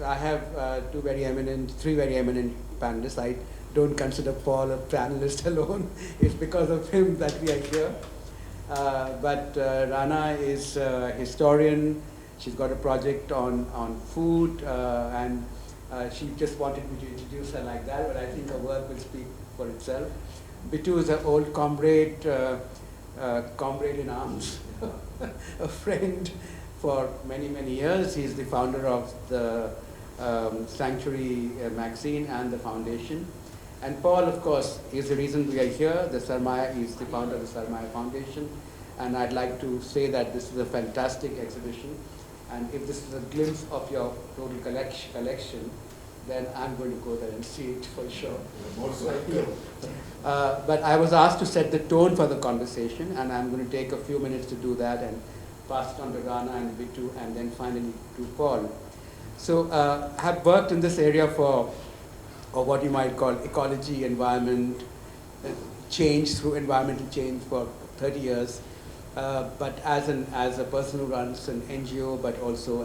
I have three very eminent panelists. I don't consider Paul a panelist alone. It's because of him that we are here. But Rana is a historian. She's got a project on food, and she just wanted me to introduce her like that, but I think her work will speak for itself. Bittu is an old comrade, comrade in arms, a friend for many, many years. He's the founder of the Sanctuary magazine and the foundation. And Paul, of course, is the reason we are here. The Sarmaya is the founder of the Sarmaya Foundation. And I'd like to say that this is a fantastic exhibition. And if this is a glimpse of your total collection, then I'm going to go there and see it for sure. But I was asked to set the tone for the conversation, and I'm going to take a few minutes to do that and pass it on to Rana and Bittu, and then finally to Paul. So I have worked in this area for, or what you might call ecology, environment, change through environmental change for 30 years. But as a person who runs an NGO, but also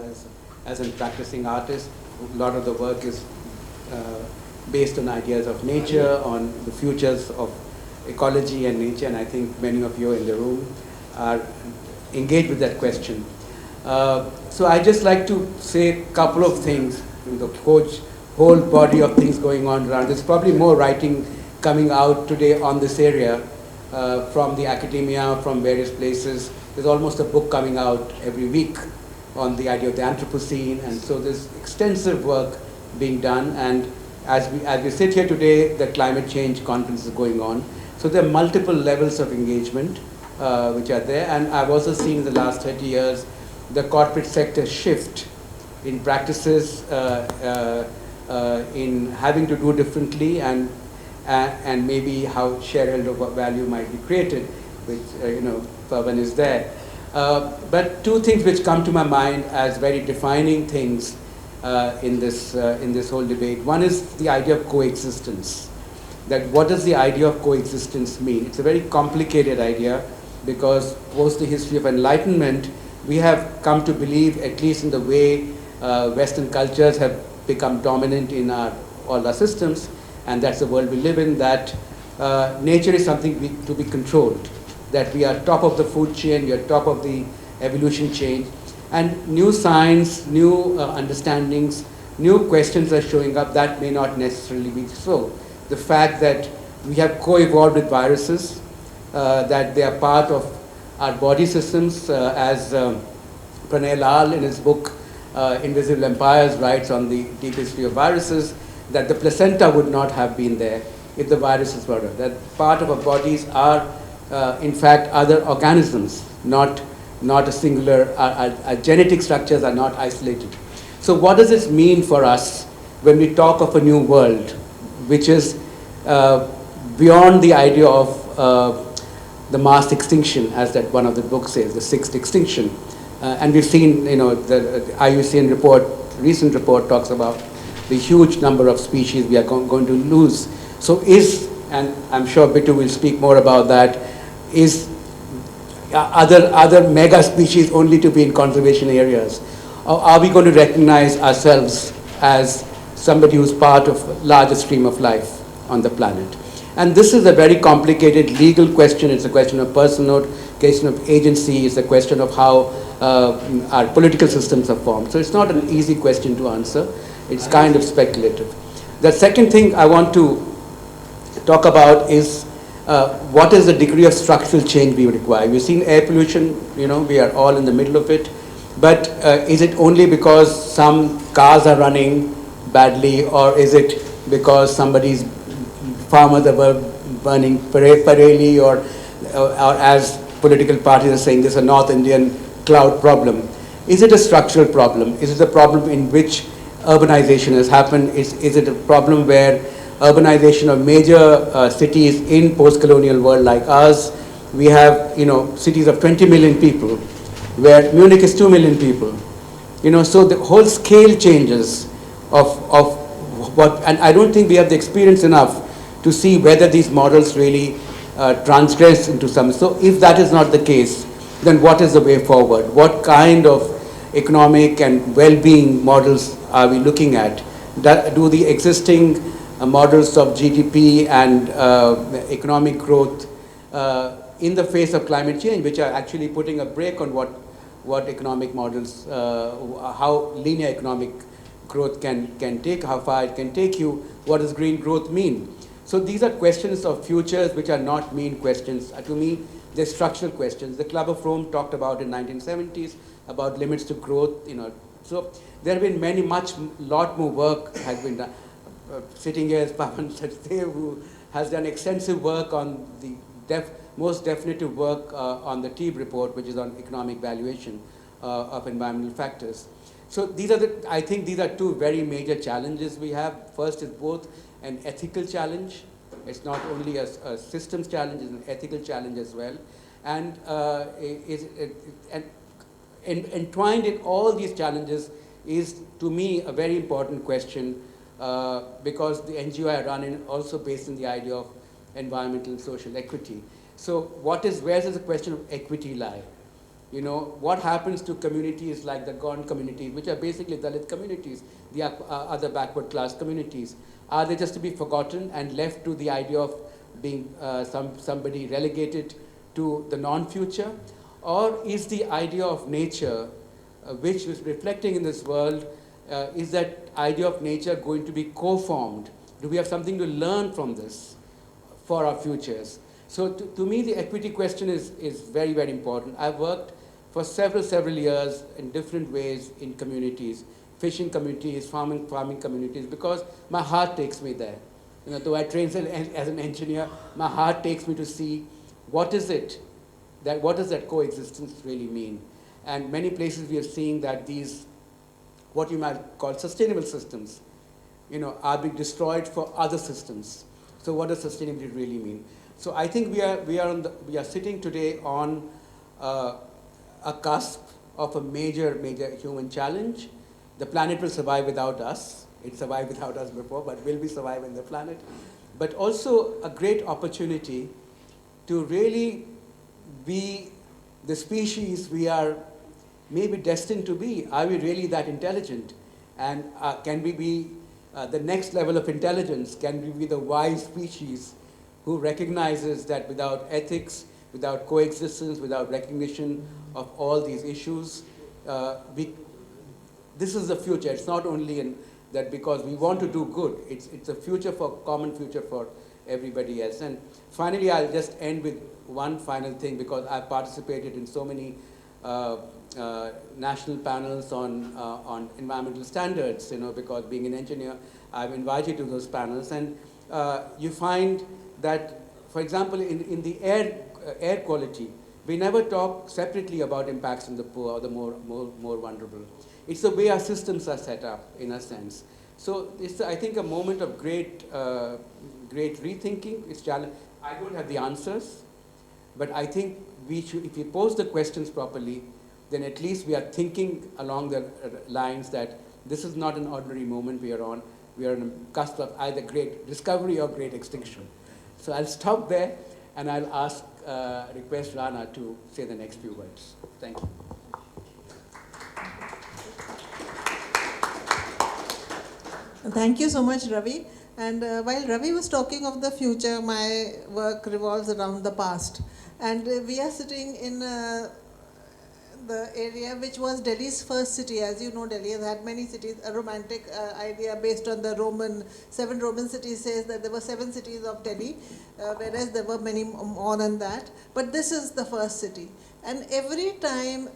as a practicing artist, a lot of the work is based on ideas of nature, on the futures of ecology and nature, and I think many of you in the room are engaged with that question. So I just like to say a couple of things, the whole body of things going on around. There's probably more writing coming out today on this area from the academia, from various places. There's almost a book coming out every week on the idea of the Anthropocene, and so there's extensive work being done. And as we sit here today, the climate change conference is going on. So there are multiple levels of engagement which are there. And I've also seen in the last 30 years the corporate sector shift in practices, in having to do differently, and maybe how shareholder value might be created, which Pavan is there. But two things which come to my mind as very defining things in this whole debate. One is the idea of coexistence. That what does the idea of coexistence mean? It's a very complicated idea, because post the history of enlightenment, we have come to believe, at least in the way Western cultures have become dominant in all our systems, and that's the world we live in, that nature is something to be controlled, that we are top of the food chain, we are top of the evolution chain, and new science, new understandings, new questions are showing up that may not necessarily be so. The fact that we have co-evolved with viruses, that they are part of our body systems, as Pranay Lal in his book Invisible Empires writes on the deep history of viruses, that the placenta would not have been there if the viruses were there. That part of our bodies are, in fact, other organisms, not a singular, our genetic structures are not isolated. So what does this mean for us when we talk of a new world, which is beyond the idea of the mass extinction, as that one of the books says, the sixth extinction. And we've seen, the IUCN report, recent report talks about the huge number of species we are going to lose. So and I'm sure Bittu will speak more about that, is other mega species only to be in conservation areas? Or are we going to recognize ourselves as somebody who's part of a larger stream of life on the planet? And this is a very complicated legal question. It's a question of personhood, question of agency, it's a question of how our political systems are formed. So it's not an easy question to answer. It's kind of speculative. The second thing I want to talk about is what is the degree of structural change we require. We've seen air pollution, we are all in the middle of it. But is it only because some cars are running badly, or is it because somebody's farmers were burning pareli, or as political parties are saying, this is a North Indian cloud problem? Is it a structural problem? Is it a problem in which urbanization has happened? Is it a problem where urbanization of major cities in post-colonial world like ours, we have cities of 20 million people, where Munich is 2 million people. So the whole scale changes of what, and I don't think we have the experience enough to see whether these models really transgress into some. So if that is not the case, then what is the way forward? What kind of economic and well-being models are we looking at? Do the existing models of GDP and economic growth in the face of climate change, which are actually putting a brake on what economic models, how linear economic growth can take, how far it can take you, what does green growth mean? So these are questions of futures which are not mean questions. To me, they're structural questions. The Club of Rome talked about in 1970s about limits to growth, So there have been lot more work has been done. Sitting here is Pavan Sachdev, who has done extensive work on the most definitive work on the TEEB report, which is on economic valuation of environmental factors. So I think these are two very major challenges we have. First is both an ethical challenge. It's not only a systems challenge, it's an ethical challenge as well. And entwined in all these challenges is, to me, a very important question because the NGO I run is also based on the idea of environmental and social equity. So where does the question of equity lie? What happens to communities like the Gond communities, which are basically Dalit communities, the other backward class communities? Are they just to be forgotten and left to the idea of being somebody relegated to the non-future? Or is the idea of nature, which is reflecting in this world, is that idea of nature going to be co-formed? Do we have something to learn from this for our futures? So to me, the equity question is very, very important. I've worked for several years in different ways in communities, fishing communities, farming communities, because my heart takes me there. Though I trained as an engineer, my heart takes me to see what does that coexistence really mean? And many places we are seeing that these, what you might call sustainable systems, are being destroyed for other systems. So what does sustainability really mean? So I think we are sitting today on a cusp of a major human challenge. The planet will survive without us. It survived without us before, but will we survive in the planet? But also a great opportunity to really be the species we are maybe destined to be. Are we really that intelligent? And can we be the next level of intelligence? Can we be the wise species who recognizes that without ethics, without coexistence, without recognition of all these issues, this is the future. It's not only that because we want to do good, it's a common future for everybody else. And finally, I'll just end with one final thing, because I've participated in so many national panels on environmental standards, because being an engineer, I'm invited to those panels. And you find that, for example, in the air quality, we never talk separately about impacts on the poor or the more vulnerable. It's the way our systems are set up, in a sense. So it's, I think, a moment of great rethinking. It's challenge. I don't have the answers, but I think if we pose the questions properly, then at least we are thinking along the lines that this is not an ordinary moment we are on. We are on the cusp of either great discovery or great extinction. So I'll stop there, and I'll request Rana to say the next few words. Thank you. Thank you so much, Ravi. And while Ravi was talking of the future, my work revolves around the past. And we are sitting in the area which was Delhi's first city. As you know, Delhi has had many cities. A romantic idea based on the seven Roman cities says that there were 7 cities of Delhi, whereas there were many more than that. But this is the first city. And every time,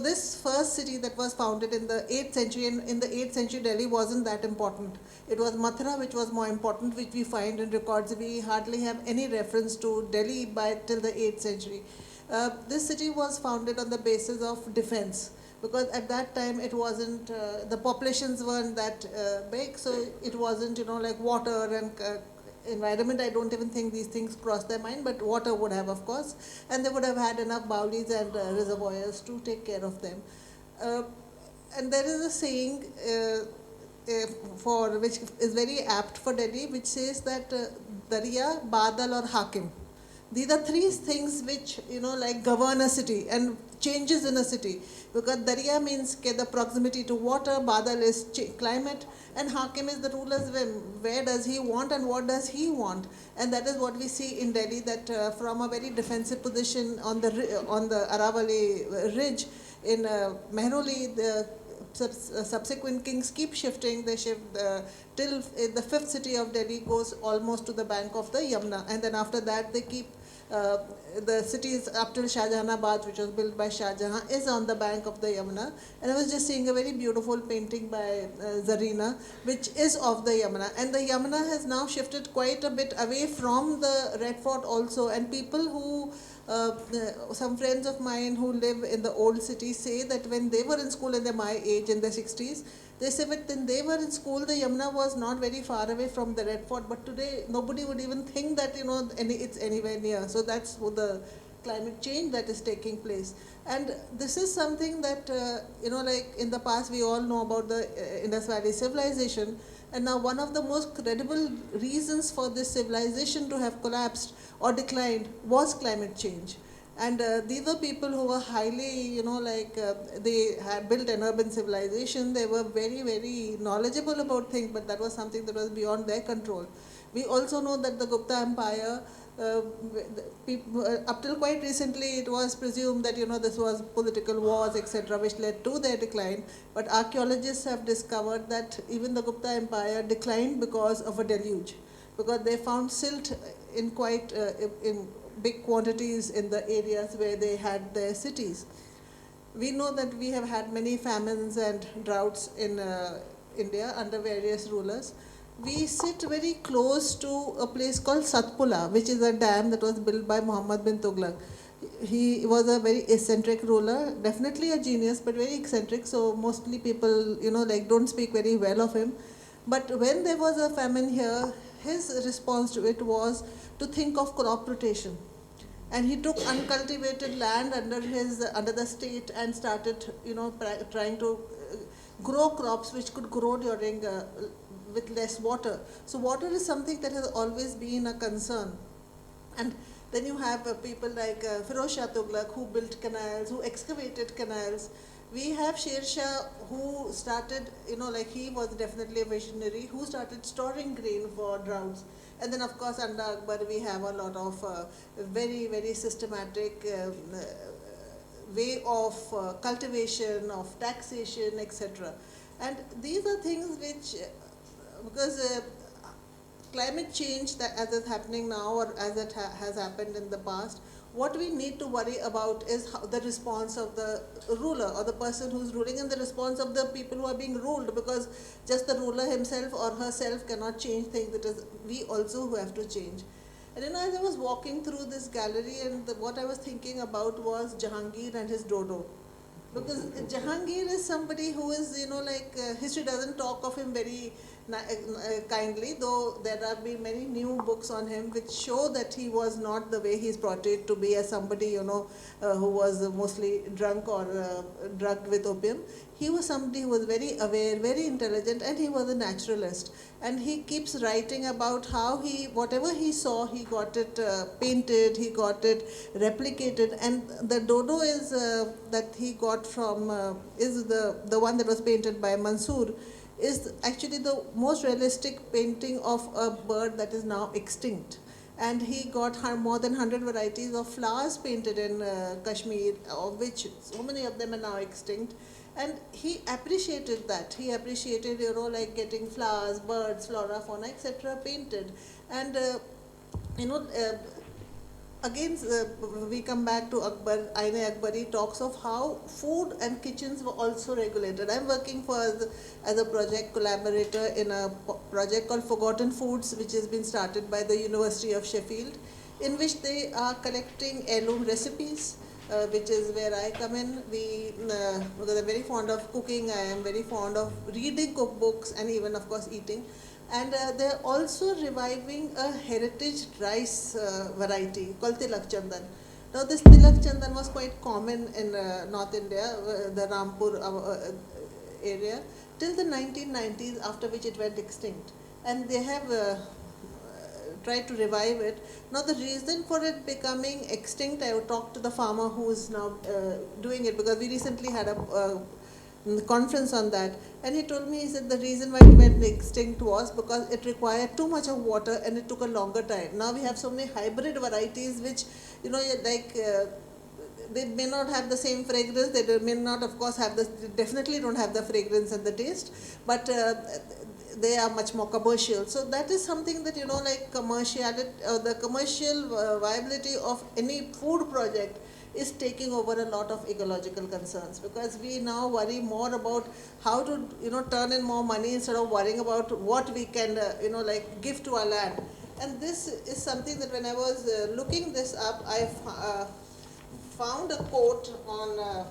this first city that was founded in the 8th century, and in the 8th century Delhi wasn't that important. It was Mathura which was more important, which we find in records. We hardly have any reference to Delhi till the 8th century. This city was founded on the basis of defense, because at that time it wasn't, the populations weren't that big, so it wasn't, like water and environment. I don't even think these things crossed their mind, but water would have, of course, and they would have had enough bowlies and reservoirs to take care of them. And there is a saying which is very apt for Delhi, which says that Darya, Badal or Hakim. These are 3 things which, govern a city. And changes in a city, because Darya means the proximity to water, Badal is climate, and Hakim is the ruler's whim. Where does he want and what does he want? And that is what we see in Delhi, that from a very defensive position on the Aravali ridge in Mehroli, the subsequent kings keep shifting. They shift till the fifth city of Delhi goes almost to the bank of the Yamuna, and then after that they keep the cities up till Shahjahanabad, which was built by Shah Jahan, is on the bank of the Yamuna. And I was just seeing a very beautiful painting by Zarina, which is of the Yamuna. And the Yamuna has now shifted quite a bit away from the Red Fort also. And people who, some friends of mine who live in the old city say that when they were in school in my age, in the 60s, they say that when they were in school, the Yamuna was not very far away from the Red Fort, but today nobody would even think that, it's anywhere near. So that's the climate change that is taking place. And this is something that, like in the past we all know about the Indus Valley civilization, and now one of the most credible reasons for this civilization to have collapsed or declined was climate change. And these were people who were highly, they had built an urban civilization. They were very, very knowledgeable about things, but that was something that was beyond their control. We also know that the Gupta Empire, up till quite recently, it was presumed that, this was political wars, etc., which led to their decline. But archaeologists have discovered that even the Gupta Empire declined because of a deluge, because they found silt in quite in big quantities in the areas where they had their cities. We know that we have had many famines and droughts in India under various rulers. We sit very close to a place called Satpura, which is a dam that was built by Muhammad bin Tughlaq. He was a very eccentric ruler, definitely a genius, but very eccentric, so mostly people, don't speak very well of him. But when there was a famine here, his response to it was to think of crop rotation. And he took uncultivated land under the state and started, trying to grow crops which could grow during with less water. So water is something that has always been a concern. And then you have people like Firoz Shah Tughlaq, who built canals, who excavated canals. We have Sher Shah, who started, he was definitely a visionary, who started storing grain for droughts. And then, of course, under Akbar, we have a lot of very, very systematic way of cultivation, of taxation, etc. And these are things which, because climate change, that as is happening now or as it has happened in the past, what we need to worry about is the response of the ruler or the person who's ruling, and the response of the people who are being ruled, because just the ruler himself or herself cannot change things. It is we also who have to change. And as I was walking through this gallery, and what I was thinking about was Jahangir and his dodo. Because Jahangir is somebody who is, history doesn't talk of him very kindly, though there have been many new books on him which show that he was not the way he's portrayed to be, as somebody, who was mostly drunk or drugged with opium. He was somebody who was very aware, very intelligent, and he was a naturalist. And he keeps writing about how whatever he saw, he got it painted, he got it replicated. And the dodo is that he got from, is the one that was painted by Mansoor, is actually the most realistic painting of a bird that is now extinct. And he got more than 100 varieties of flowers painted in Kashmir, of which so many of them are now extinct. And he appreciated that. He appreciated, getting flowers, birds, flora, fauna, etc. painted. And, again, we come back to Akbar. Aine Akbari talks of how food and kitchens were also regulated. I'm working as a project collaborator in a project called Forgotten Foods, which has been started by the University of Sheffield, in which they are collecting heirloom recipes, which is where I come in. Because I'm very fond of cooking, I am very fond of reading cookbooks and even, of course, eating. And they're also reviving a heritage rice variety called Tilak Chandan. Now this Tilak Chandan was quite common in North India, the Rampur area, till the 1990s, after which it went extinct. And they have tried to revive it. Now the reason for it becoming extinct, I talked to the farmer who is now doing it, because we recently had a conference on that, and he told me, he said the reason why it went extinct was because it required too much of water and it took a longer time. Now we have so many hybrid varieties which, like they may not have the same fragrance, they may not of course have the, definitely don't have the fragrance and the taste, but they are much more commercial. So that is something that, like the commercial viability of any food project is taking over a lot of ecological concerns, because we now worry more about how to turn in more money instead of worrying about what we can like give to our land. And this is something that when I was looking this up, I found a quote on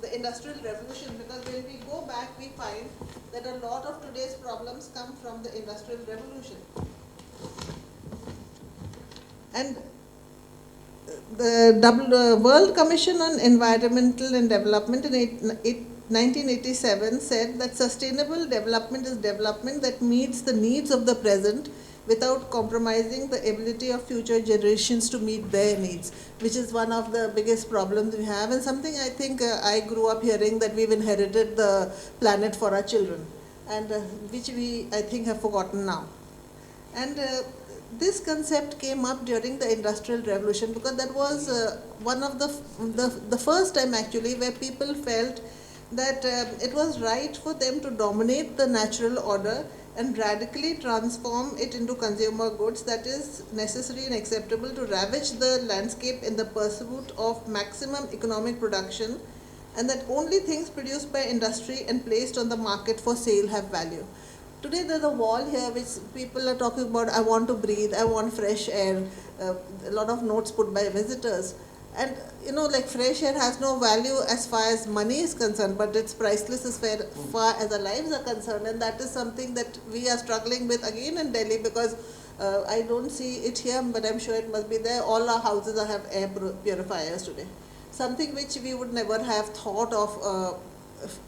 the Industrial Revolution, because when we go back we find that a lot of today's problems come from the Industrial Revolution. And the World Commission on Environmental and Development in 1987 said that sustainable development is development that meets the needs of the present without compromising the ability of future generations to meet their needs, which is one of the biggest problems we have, and something I think I grew up hearing, that we've inherited the planet for our children, and which we, I think, have forgotten now. And this concept came up during the Industrial Revolution, because that was one of the first time actually where people felt that it was right for them to dominate the natural order and radically transform it into consumer goods that is necessary and acceptable to ravage the landscape in the pursuit of maximum economic production, and that only things produced by industry and placed on the market for sale have value. Today there's a wall here which people are talking about, I want to breathe, I want fresh air, a lot of notes put by visitors. And like fresh air has no value as far as money is concerned, but it's priceless as far as our lives are concerned. And that is something that we are struggling with again in Delhi, because I don't see it here, but I'm sure it must be there. All our houses have air purifiers today. Something which we would never have thought of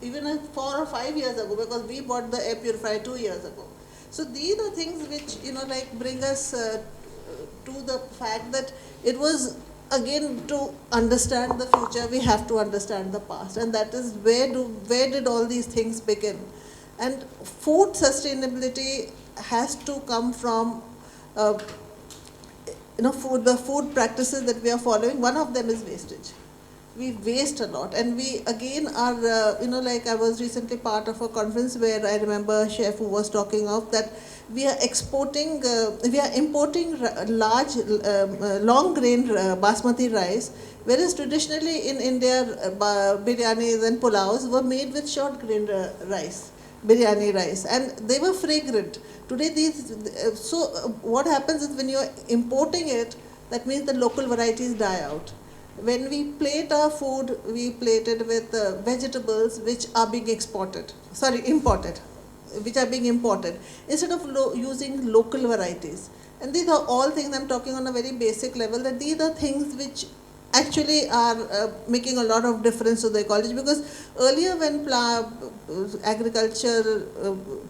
even 4 or 5 years ago, because we bought the air purifier 2 years ago. So these are things which like bring us to the fact that it was, again, to understand the future we have to understand the past, and that is where did all these things begin. And food sustainability has to come from the food practices that we are following. One of them is wastage. We waste a lot, and we again are like I was recently part of a conference where I remember a chef who was talking of that we are importing large long grain basmati rice, whereas traditionally in India biryanis and pulaus were made with short grain rice, biryani rice, and they were fragrant. Today what happens is when you are importing it, that means the local varieties die out. When we plate our food, we plate it with vegetables which are being imported, which are being imported, instead of using local varieties. And these are all things I'm talking on a very basic level, that these are things which actually are making a lot of difference to the ecology, because earlier when agriculture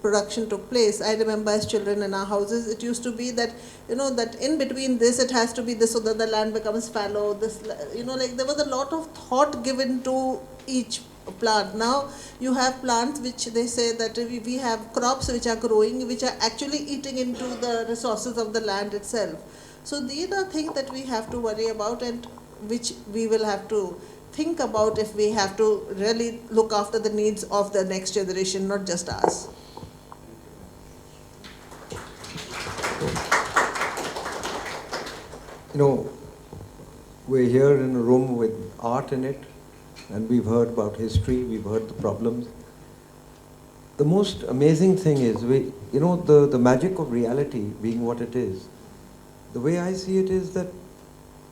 production took place, I remember as children in our houses, it used to be that, that in between this it has to be this so that the land becomes fallow, like there was a lot of thought given to each plant. Now you have plants which they say that we have crops which are growing, which are actually eating into the resources of the land itself. So these are things that we have to worry about, and which we will have to think about if we have to really look after the needs of the next generation, not just ours. We're here in a room with art in it, and we've heard about history, we've heard the problems. The most amazing thing is, the magic of reality being what it is, the way I see it is that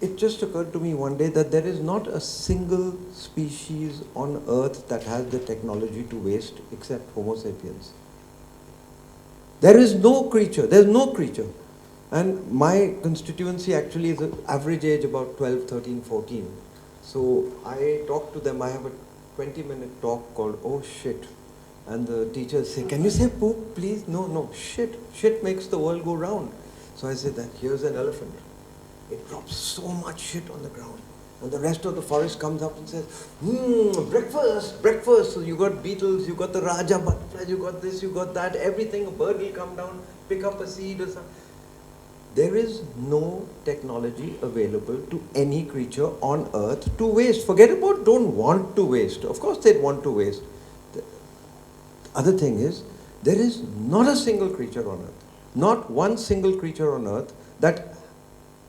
it just occurred to me one day that there is not a single species on earth that has the technology to waste except Homo sapiens. There's no creature. And my constituency actually is an average age about 12, 13, 14. So I talk to them, I have a 20-minute talk called "Oh Shit." And the teachers say, "Can you say poop, please?" No, shit. Shit makes the world go round. So I said that here's an elephant. It drops so much shit on the ground. And the rest of the forest comes up and says, breakfast, breakfast. So you got beetles, you got the Raja butterflies, you got this, you got that, everything. A bird will come down, pick up a seed or something. There is no technology available to any creature on earth to waste. Forget about don't want to waste. Of course they'd want to waste. The other thing is, there is not a single creature on earth, not one single creature on earth that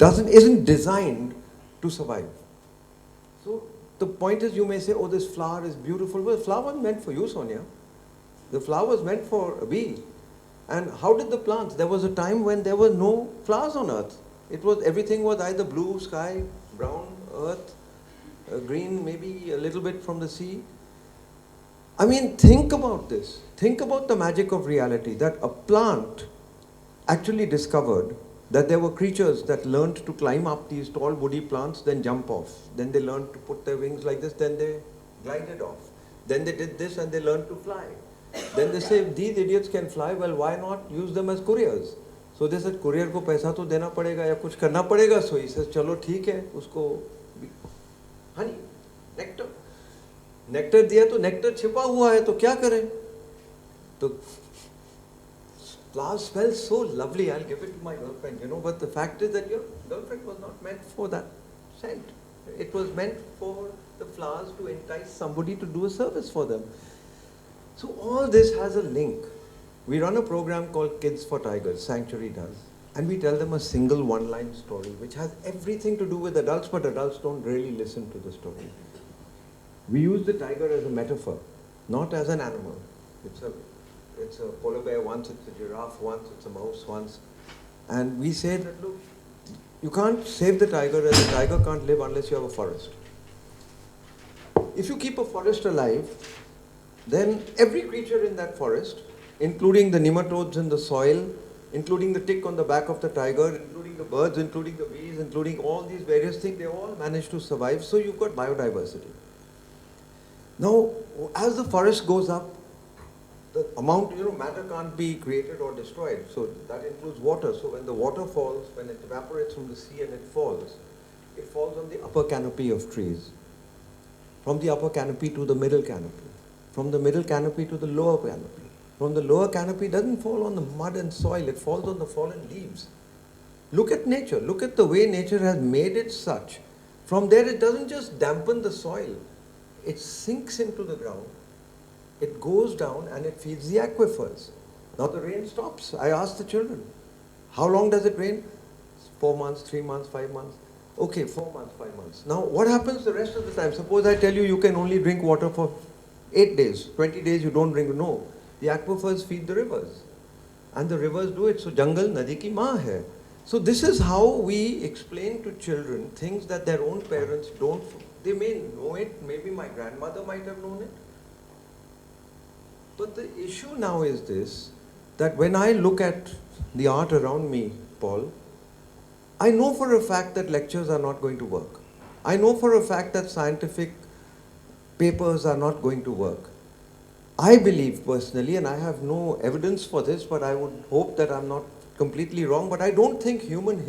isn't designed to survive. So the point is, you may say, oh, this flower is beautiful. Well, the flower wasn't meant for you, Sonia. The flower was meant for a bee. And how did the plants? There was a time when there were no flowers on earth. Everything was either blue sky, brown earth, green, maybe a little bit from the sea. I mean, think about this. Think about the magic of reality, that a plant actually discovered that there were creatures that learned to climb up these tall woody plants, then jump off. Then they learned to put their wings like this, then they glided off. Then they did this and they learned to fly. Then they say, these idiots can fly, well, why not use them as couriers? So they said, courier को पैसा तो देना पड़ेगा या कुछ करना पड़ेगा. So he says, चलो ठीक है, उसको honey, nectar. Nectar दिया तो nectar छिपा हुआ है, तो क्या करें? तो flowers smell so lovely, I'll give it to my girlfriend, but the fact is that your girlfriend was not meant for that scent. It was meant for the flowers to entice somebody to do a service for them. So all this has a link. We run a program called Kids for Tigers, Sanctuary does, and we tell them a single one-line story which has everything to do with adults, but adults don't really listen to the story. We use the tiger as a metaphor, not as an animal. It's a polar bear once, it's a giraffe once, it's a mouse once. And we say that, look, you can't save the tiger, and the tiger can't live unless you have a forest. If you keep a forest alive, then every creature in that forest, including the nematodes in the soil, including the tick on the back of the tiger, including the birds, including the bees, including all these various things, they all manage to survive. So you've got biodiversity. Now, as the forest goes up, the amount, matter can't be created or destroyed. So that includes water. So when the water falls, when it evaporates from the sea and it falls on the upper canopy of trees. From the upper canopy to the middle canopy. From the middle canopy to the lower canopy. From the lower canopy, it doesn't fall on the mud and soil, it falls on the fallen leaves. Look at nature. Look at the way nature has made it such. From there, it doesn't just dampen the soil. It sinks into the ground. It goes down and it feeds the aquifers. Now the rain stops. I asked the children, how long does it rain? 4 months, 3 months, 5 months. Okay, 4 months, 5 months. Now what happens the rest of the time? Suppose I tell you you can only drink water for 8 days, 20 days you don't drink. No, the aquifers feed the rivers. And the rivers do it. So jungle nadi ki maa hai. So this is how we explain to children things that their own parents don't. They may know it, maybe my grandmother might have known it. But the issue now is this, that when I look at the art around me, Paul, I know for a fact that lectures are not going to work. I know for a fact that scientific papers are not going to work. I believe personally, and I have no evidence for this, but I would hope that I'm not completely wrong, but I don't think in human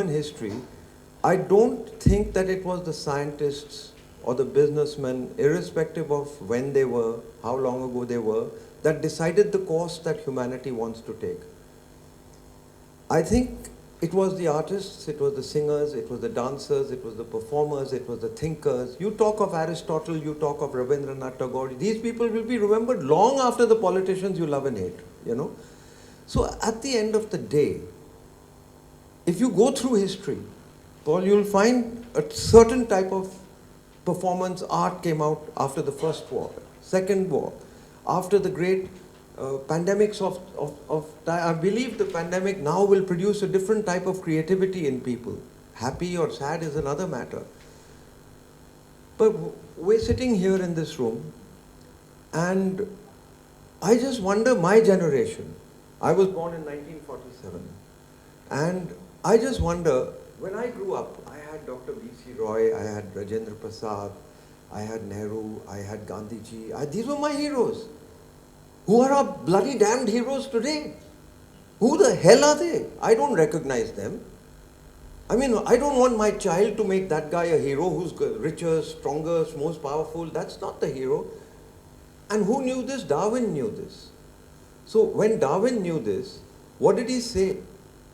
history, I don't think that it was the scientists or the businessmen, irrespective of when they were, how long ago they were, that decided the course that humanity wants to take. I think it was the artists, it was the singers, it was the dancers, it was the performers, it was the thinkers. You talk of Aristotle, you talk of Rabindranath Tagore, these people will be remembered long after the politicians you love and hate, So at the end of the day, if you go through history, Paul, you'll find a certain type of performance art came out after the First War, Second War, after the great pandemics of I believe the pandemic now will produce a different type of creativity in people. Happy or sad is another matter. But we're sitting here in this room, and I just wonder, my generation, I was born in 1947, and I just wonder, when I grew up, I had Dr. V.C. Roy, I had Rajendra Prasad, I had Nehru, I had Gandhiji. These were my heroes. Who are our bloody damned heroes today? Who the hell are they? I don't recognize them. I mean, I don't want my child to make that guy a hero who's richer, stronger, most powerful. That's not the hero. And who knew this? Darwin knew this. So when Darwin knew this, what did he say?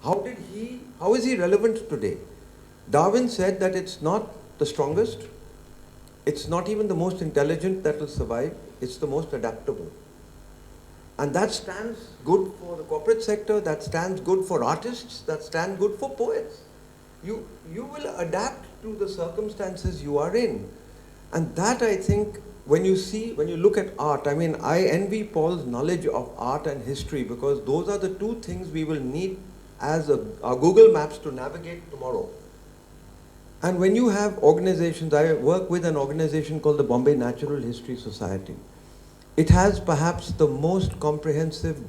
How is he relevant today? Darwin said that it's not the strongest, it's not even the most intelligent that will survive, it's the most adaptable. And that stands good for the corporate sector, that stands good for artists, that stands good for poets. You will adapt to the circumstances you are in. And that, I think, when you look at art, I mean, I envy Paul's knowledge of art and history, because those are the two things we will need as our Google Maps to navigate tomorrow. And when you have organizations, I work with an organization called the Bombay Natural History Society. It has perhaps the most comprehensive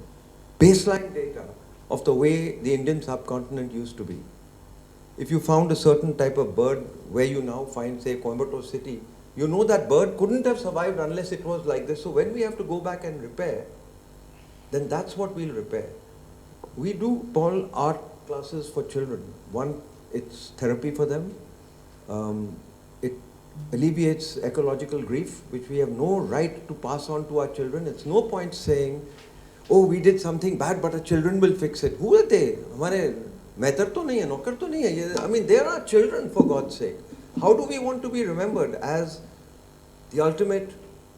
baseline data of the way the Indian subcontinent used to be. If you found a certain type of bird where you now find, say, Coimbatore city, you know that bird couldn't have survived unless it was like this. So when we have to go back and repair, then that's what we'll repair. We do, Paul, art classes for children. One, it's therapy for them. It alleviates ecological grief, which we have no right to pass on to our children. It's no point saying, oh, we did something bad, but our children will fix it. Who are they? I mean, they are children, for God's sake. How do we want to be remembered? As the ultimate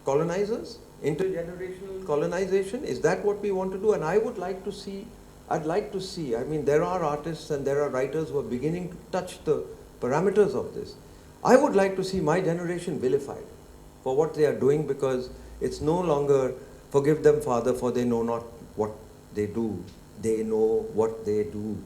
colonizers? Intergenerational colonization? Is that what we want to do? And I'd like to see, I mean, there are artists and there are writers who are beginning to touch the parameters of this. I would like to see my generation vilified for what they are doing, because it's no longer, forgive them, Father, for they know not what they do. They know what they do.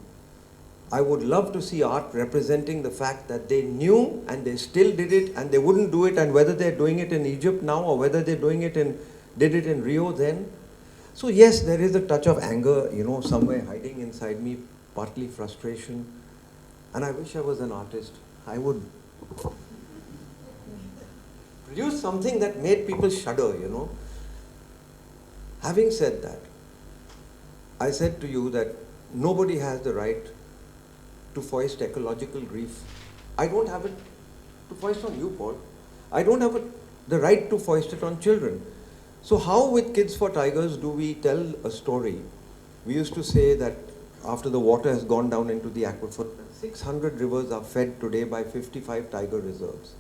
I would love to see art representing the fact that they knew and they still did it, and they wouldn't do it, and whether they're doing it in Egypt now or whether they're doing it did it in Rio then. So yes, there is a touch of anger, somewhere hiding inside me, partly frustration. And I wish I was an artist. I would produce something that made people shudder, Having said that, I said to you that nobody has the right to foist ecological grief. I don't have it to foist on you, Paul. I don't have the right to foist it on children. So how with Kids for Tigers do we tell a story? We used to say that after the water has gone down into the aquifer, 600 rivers are fed today by 55 tiger reserves.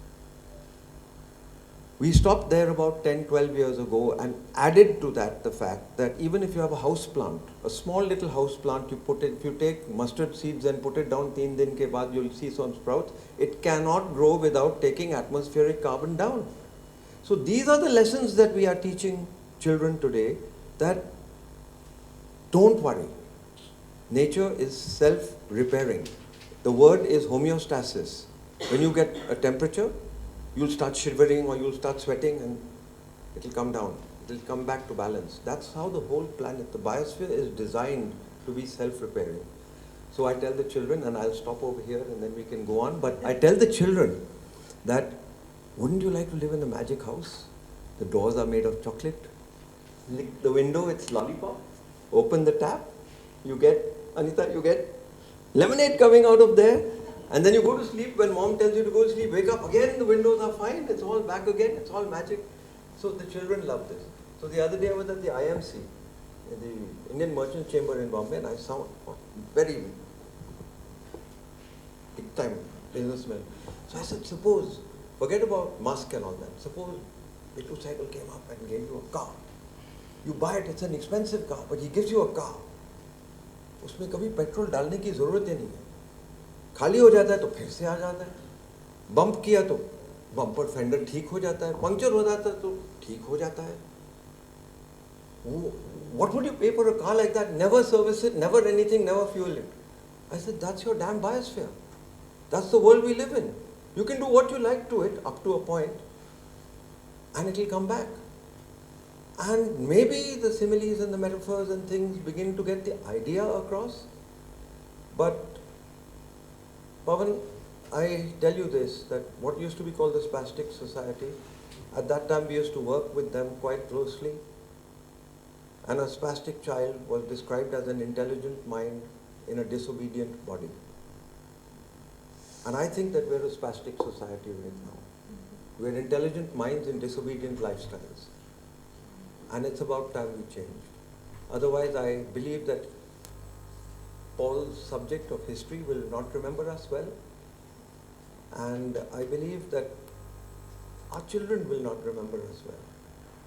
We stopped there about 10, 12 years ago and added to that the fact that even if you have a house plant, a small little house plant, if you take mustard seeds and put it down 3 din ke baad, you'll see some sprouts. It cannot grow without taking atmospheric carbon down. So these are the lessons that we are teaching children today, that don't worry. Nature is self-repairing. The word is homeostasis. When you get a temperature, you'll start shivering or you'll start sweating and it'll come down. It'll come back to balance. That's how the whole planet, the biosphere, is designed to be self-repairing. So I tell the children, and I'll stop over here and then we can go on, but I tell the children that, wouldn't you like to live in a magic house? The doors are made of chocolate. Lick the window, it's lollipop. Open the tap, you get, Anita, you get lemonade coming out of there. And then you go to sleep. When mom tells you to go to sleep, wake up again, the windows are fine, it's all back again, it's all magic. So the children love this. So the other day I was at the IMC, the Indian Merchant Chamber in Bombay, and I saw a very big time businessman. So I said, suppose, forget about Musk and all that, suppose Bittu Sahgal came up and gave you a car. You buy it, it's an expensive car, but he gives you a car. उसमें कभी petrol डालने की जरूरत ही नहीं है. खाली हो जाता है तो फिर से आ जाता है. बम्प किया तो बम्पर फेंडर ठीक हो जाता है. पंक्चर हो जाता है तो ठीक हो जाता है. What would you pay for a car like that? Never service it, never anything, never fuel it. I said, that's your damn biosphere. That's the world we live in. You can do what you like to it up to a point, and it will come back. And maybe the similes and the metaphors and things begin to get the idea across. But Pavan, I tell you this, that what used to be called the Spastic Society, at that time we used to work with them quite closely. And a spastic child was described as an intelligent mind in a disobedient body. And I think that we're a spastic society right now. We're intelligent minds in disobedient lifestyles. And it's about time we change. Otherwise, I believe that Paul's subject of history will not remember us well. And I believe that our children will not remember us well.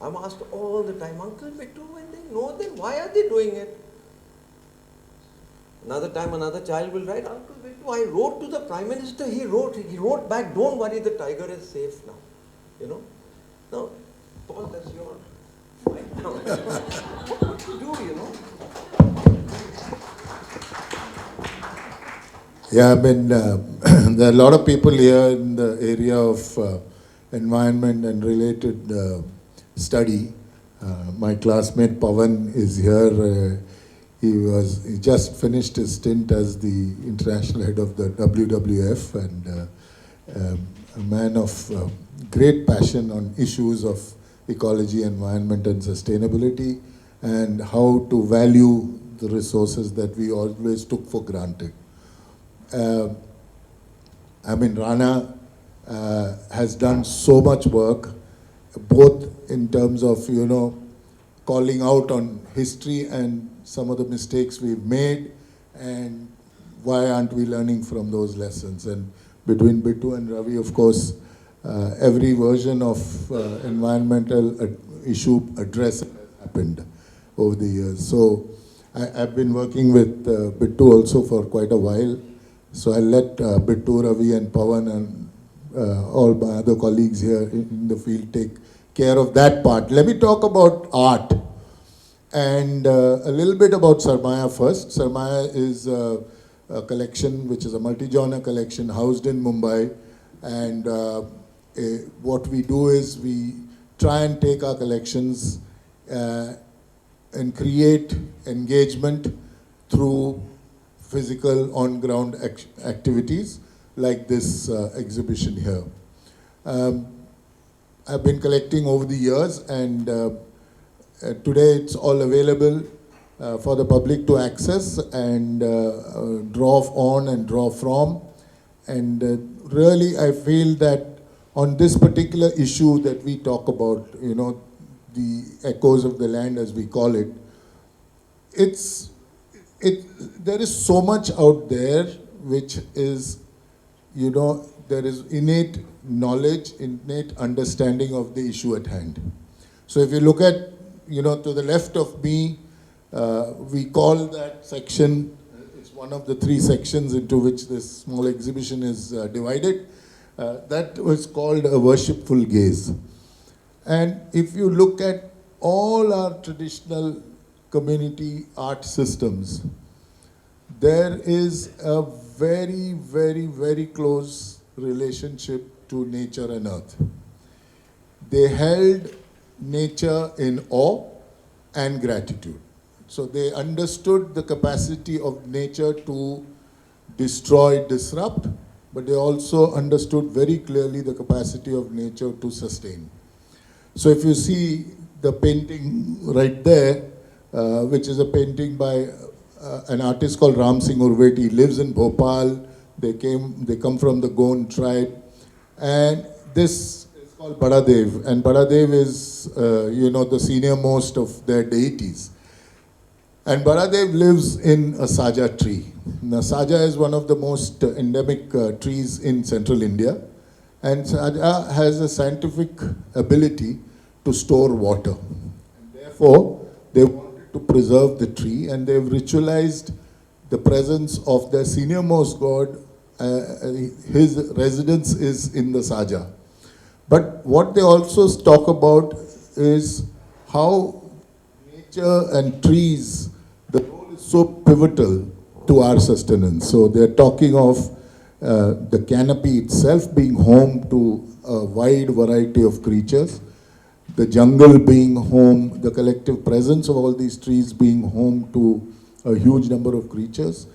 I'm asked all the time, Uncle Bittu, when they know, then why are they doing it? Another time, another child will write, Uncle Bittu, I wrote to the Prime Minister, he wrote back, don't worry, the tiger is safe now. You know? Now, Paul, that's your right now. What to do, you know? Yeah, I mean, there are a lot of people here in the area of environment and related study. My classmate Pavan is here. He just finished his stint as the international head of the WWF, and a man of great passion on issues of ecology, environment and sustainability, and how to value the resources that we always took for granted. I mean, Rana has done so much work, both in terms of, you know, calling out on history and some of the mistakes we've made, and why aren't we learning from those lessons. And between Bittu and Ravi, of course, every version of environmental issue address has happened over the years. So I've been working with Bittu also for quite a while. So I'll let Bittu, Ravi and Pavan and all my other colleagues here in the field take care of that part. Let me talk about art and a little bit about Sarmaya first. Sarmaya is a collection which is a multi-genre collection housed in Mumbai, and what we do is we try and take our collections and create engagement through physical on-ground activities like this exhibition here. I've been collecting over the years, and today it's all available for the public to access and draw on and draw from. And really I feel that on this particular issue that we talk about, you know, the echoes of the land as we call it, there is so much out there which is, you know, there is innate knowledge, innate understanding of the issue at hand. So if you look at, you know, to the left of me, we call that section, it's one of the 3 sections into which this small exhibition is divided. That was called a worshipful gaze. And if you look at all our traditional community art systems, there is a very, very, very close relationship to nature and earth. They held nature in awe and gratitude. So they understood the capacity of nature to destroy, disrupt, but they also understood very clearly the capacity of nature to sustain. So if you see the painting right there, which is a painting by an artist called Ram Singh Urveti. He lives in Bhopal. They come from the Gond tribe. And this is called Badadev. And Badadev is, you know, the senior most of their deities. And Badadev lives in a saja tree. Now, saja is one of the most endemic trees in central India. And saja has a scientific ability to store water. And therefore, they wanted to preserve the tree, and they've ritualized the presence of their senior most god. His residence is in the saja. But what they also talk about is how nature and trees, the role is so pivotal to our sustenance. So they're talking of the canopy itself being home to a wide variety of creatures, the jungle being home, the collective presence of all these trees being home to a huge number of creatures.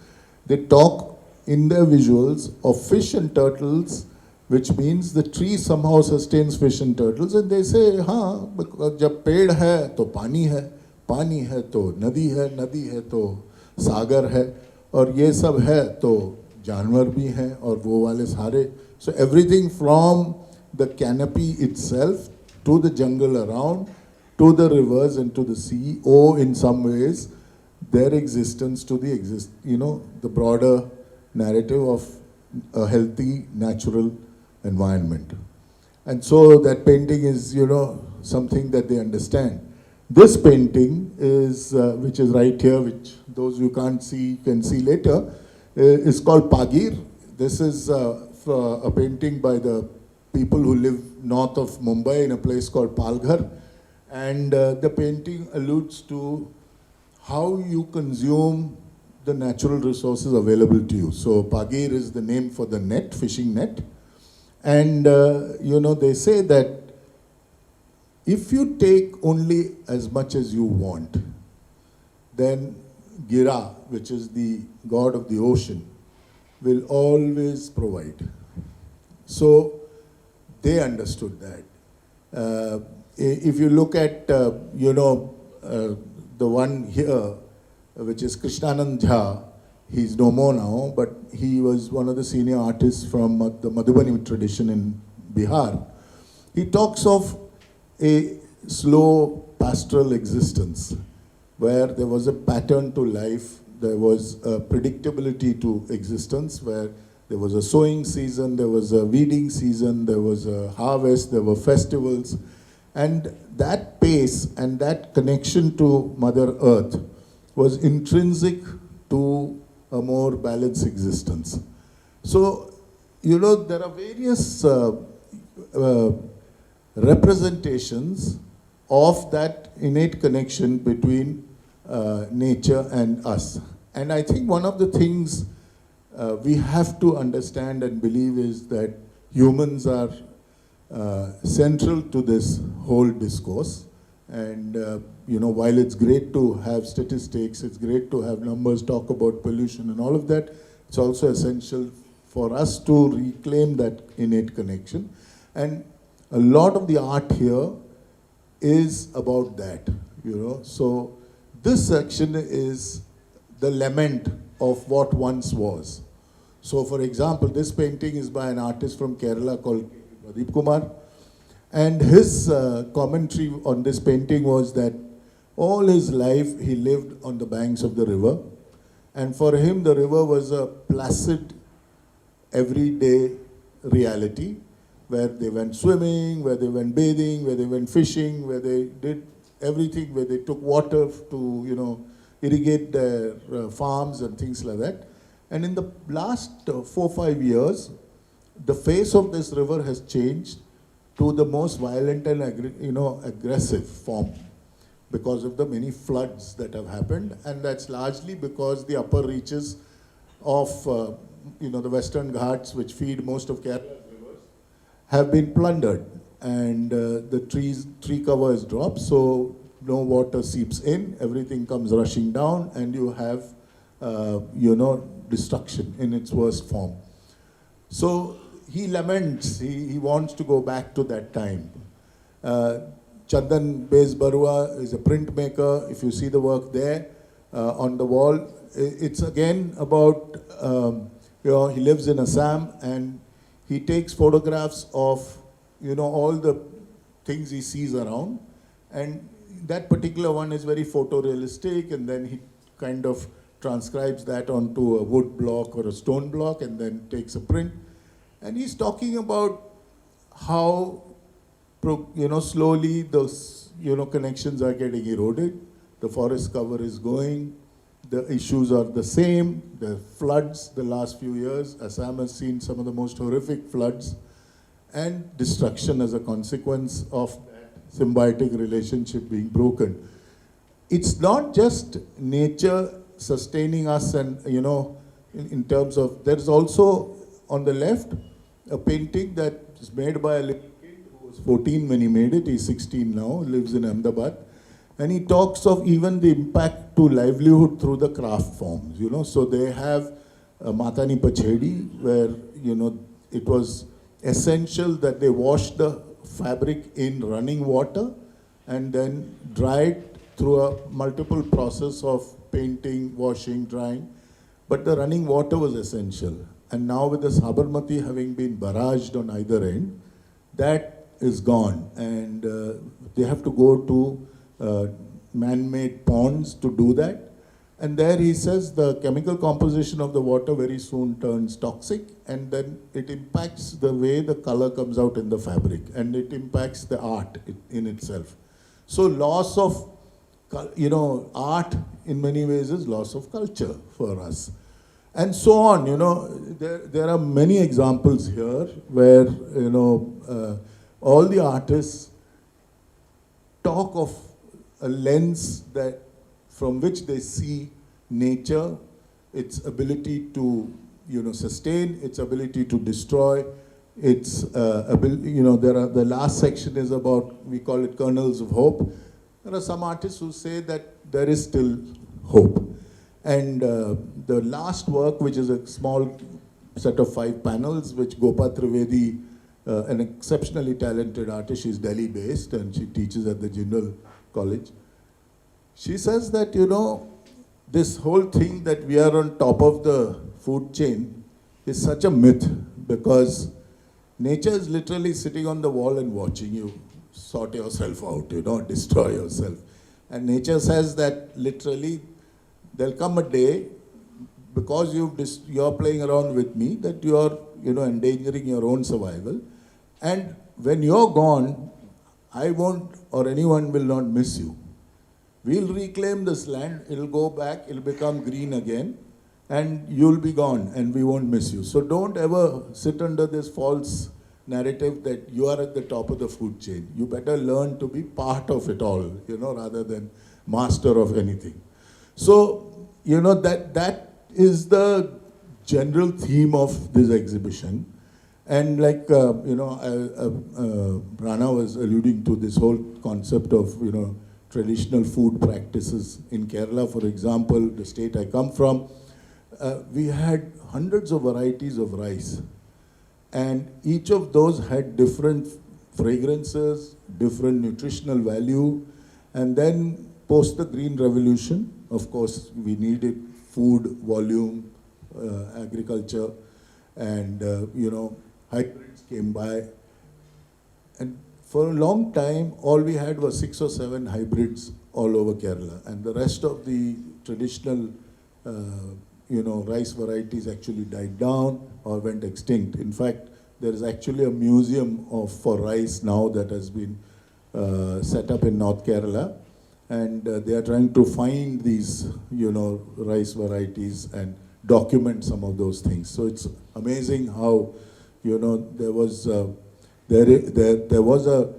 They talk in their visuals of fish and turtles, which means the tree somehow sustains fish and turtles, and they say, हाँ, जब पेड़ है तो पानी है, पानी है तो नदी है तो सागर है, और ये सब है तो जानवर भी हैं और वो वाले सारे. So everything from the canopy itself to the jungle around, to the rivers and to the sea, owe in some ways their existence to the broader narrative of a healthy natural environment. And so that painting is, something that they understand. This painting is, which is right here, which those who can't see can see later, is called Pagir. This is a painting by the people who live north of Mumbai in a place called Palghar. And the painting alludes to how you consume the natural resources available to you. So Pagir is the name for the net, fishing net. And, they say that if you take only as much as you want, then Gira, which is the god of the ocean, will always provide. So they understood that. If you look at, the one here, which is Krishnanand Jha, he's no more now, but he was one of the senior artists from the Madhubani tradition in Bihar. He talks of a slow pastoral existence where there was a pattern to life, there was a predictability to existence, where there was a sowing season, there was a weeding season, there was a harvest, there were festivals. And that pace and that connection to Mother Earth was intrinsic to a more balanced existence. So, there are various representations of that innate connection between nature and us. And I think one of the things we have to understand and believe is that humans are central to this whole discourse. And, while it's great to have statistics, it's great to have numbers, talk about pollution and all of that, it's also essential for us to reclaim that innate connection. And a lot of the art here is about that, So this section is the lament of what once was. So for example, this painting is by an artist from Kerala called Pradeep Kumar. And his commentary on this painting was that all his life he lived on the banks of the river. And for him, the river was a placid, everyday reality where they went swimming, where they went bathing, where they went fishing, where they did everything, where they took water to, irrigate their farms and things like that. And in the last 4 or 5 years, the face of this river has changed to the most violent and aggressive form because of the many floods that have happened, and that's largely because the upper reaches of the Western Ghats, which feed most of Kerala's rivers, have been plundered, and the tree cover is dropped, so no water seeps in, everything comes rushing down, and you have destruction in its worst form. So he laments, he wants to go back to that time. Chandan Bez Barua is a printmaker. If you see the work there on the wall, it's again about, he lives in Assam and he takes photographs of, all the things he sees around. And that particular one is very photorealistic, and then he kind of transcribes that onto a wood block or a stone block and then takes a print. And he's talking about how, slowly those, connections are getting eroded. The forest cover is going. The issues are the same. The floods, the last few years, Assam has seen some of the most horrific floods and destruction as a consequence of that symbiotic relationship being broken. It's not just nature sustaining us and, in terms of, there's also on the left, a painting that is made by a little kid who was 14 when he made it. He's 16 now, lives in Ahmedabad. And he talks of even the impact to livelihood through the craft forms, So they have Matani Pachedi, where, it was essential that they wash the fabric in running water and then dry it through a multiple process of painting, washing, drying, but the running water was essential. And now with the Sabarmati having been barraged on either end, that is gone. And they have to go to man-made ponds to do that. And there he says the chemical composition of the water very soon turns toxic, and then it impacts the way the color comes out in the fabric, and it impacts the art in itself. So loss of, art in many ways is loss of culture for us. And so on, there are many examples here where, all the artists talk of a lens that from which they see nature, its ability to, sustain, its ability to destroy, its the last section is about, we call it kernels of hope. There are some artists who say that there is still hope. And the last work, which is a small set of 5 panels, which Gopa Trivedi, an exceptionally talented artist, she's Delhi-based and she teaches at the Jindal College. She says that, this whole thing that we are on top of the food chain is such a myth, because nature is literally sitting on the wall and watching you sort yourself out, destroy yourself. And nature says that literally there'll come a day, because you're playing around with me, that you're endangering your own survival. And when you're gone, I won't, or anyone will not miss you. We'll reclaim this land, it'll go back, it'll become green again, and you'll be gone, and we won't miss you. So don't ever sit under this false narrative that you are at the top of the food chain. You better learn to be part of it all, rather than master of anything. So, that is the general theme of this exhibition. And like, Rana was alluding to this whole concept of, traditional food practices. In Kerala, for example, the state I come from, we had hundreds of varieties of rice. And each of those had different fragrances, different nutritional value. And then post the Green Revolution, of course, we needed food, volume, agriculture, and, hybrids came by. And for a long time, all we had was 6 or 7 hybrids all over Kerala. And the rest of the traditional, rice varieties actually died down or went extinct. In fact, there is actually a museum for rice now that has been set up in North Kerala. And they are trying to find these, rice varieties and document some of those things. So it's amazing how, there was a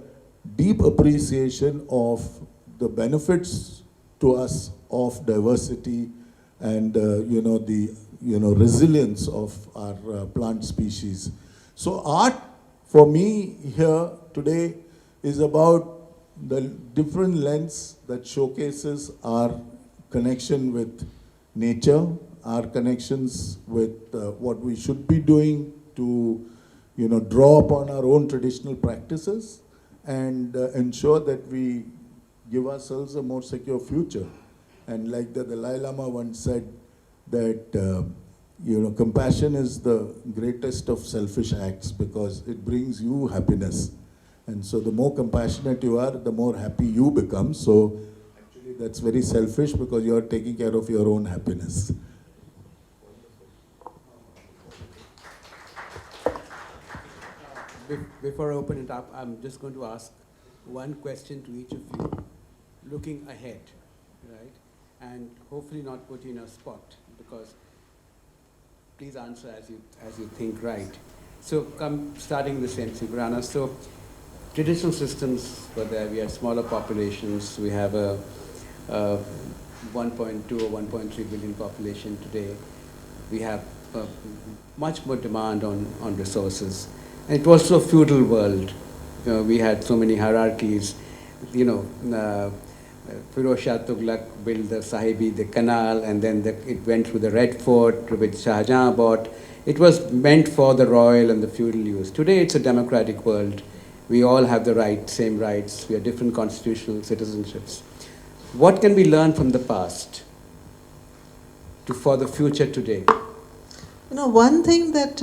deep appreciation of the benefits to us of diversity and, the, resilience of our plant species. So art, for me here today, is about the different lens that showcases our connection with nature, our connections with what we should be doing to, draw upon our own traditional practices and ensure that we give ourselves a more secure future. And like the Dalai Lama once said that, compassion is the greatest of selfish acts because it brings you happiness. And so the more compassionate you are, the more happy you become. So actually that's very selfish because you're taking care of your own happiness. Before I open it up, I'm just going to ask one question to each of you, looking ahead, right? And hopefully not put you in a spot, because please answer as you think right. So starting the same thing, Rana. So traditional systems were there. We had smaller populations. We have a 1.2 or 1.3 billion population today. We have much more demand on resources. And it was a feudal world. We had so many hierarchies. Firoz Shah Tughlaq built the Sahibi, the canal, and then it went through the Red Fort, which Shah Jahan bought. It was meant for the royal and the feudal use. Today it's a democratic world. We all have the same rights. We have different constitutional citizenships. What can we learn from the past for the future today? You know, one thing that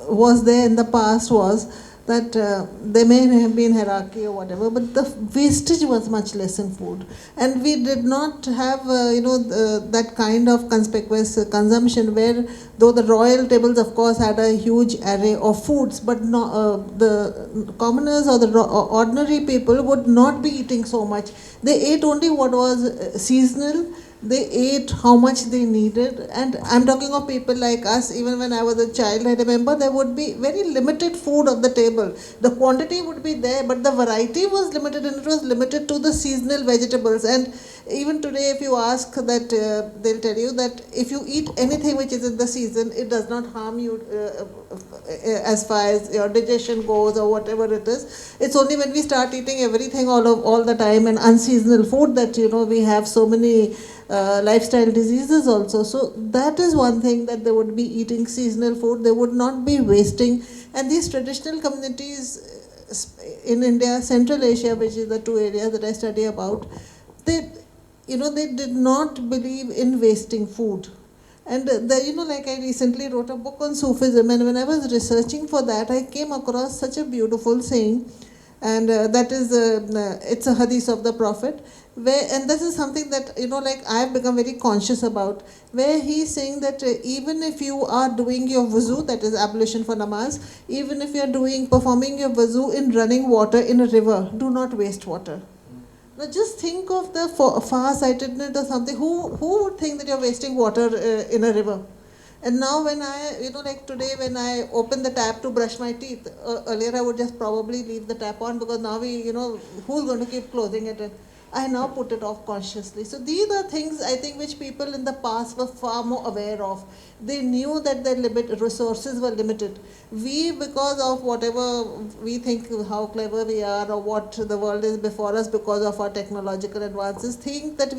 was there in the past was that there may have been hierarchy or whatever, but the wastage was much less in food, and we did not have that kind of conspicuous consumption where, though the royal tables of course had a huge array of foods, but the commoners or the ordinary people would not be eating so much. They ate only what was seasonal. They ate how much they needed, and I'm talking of people like us. Even when I was a child, I remember there would be very limited food on the table. The quantity would be there, but the variety was limited, and it was limited to the seasonal vegetables. And even today, if you ask that, they'll tell you that if you eat anything which is in the season, it does not harm you as far as your digestion goes or whatever it is. It's only when we start eating everything all the time and unseasonal food that we have so many lifestyle diseases also. So that is one thing, that they would be eating seasonal food, they would not be wasting. And these traditional communities in India, Central Asia, which is the two areas that I study about, they did not believe in wasting food. And like I recently wrote a book on Sufism, and when I was researching for that, I came across such a beautiful saying, and that is it's a hadith of the Prophet, and this is something that I have become very conscious about, where he's saying that even if you are doing your wuzu, that is ablution for namaz, even if you are performing your wuzu in running water in a river, do not waste water. Now just think of the far-sightedness or something. Who would think that you're wasting water in a river? And now when I, like today when I open the tap to brush my teeth, earlier I would just probably leave the tap on, because now who's going to keep closing it? And I now put it off consciously. So these are things, I think, which people in the past were far more aware of. They knew that their resources were limited. We, because of whatever we think, how clever we are, or what the world is before us because of our technological advances, think that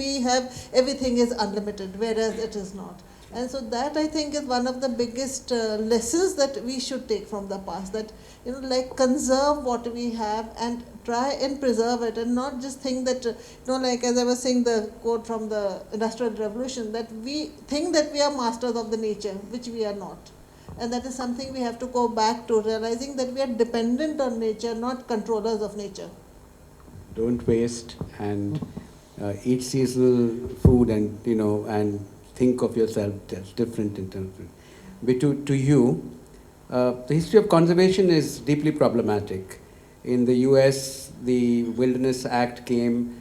everything is unlimited, whereas it is not. And so that, I think, is one of the biggest lessons that we should take from the past, that conserve what we have and try and preserve it, and not just think that as I was saying, the quote from the Industrial Revolution, that we think that we are masters of the nature, which we are not. And that is something we have to go back to, realizing that we are dependent on nature, not controllers of nature. Don't waste, and eat seasonal food, and think of yourself as different in terms of. Bittu, to you, the history of conservation is deeply problematic. In the US, the Wilderness Act came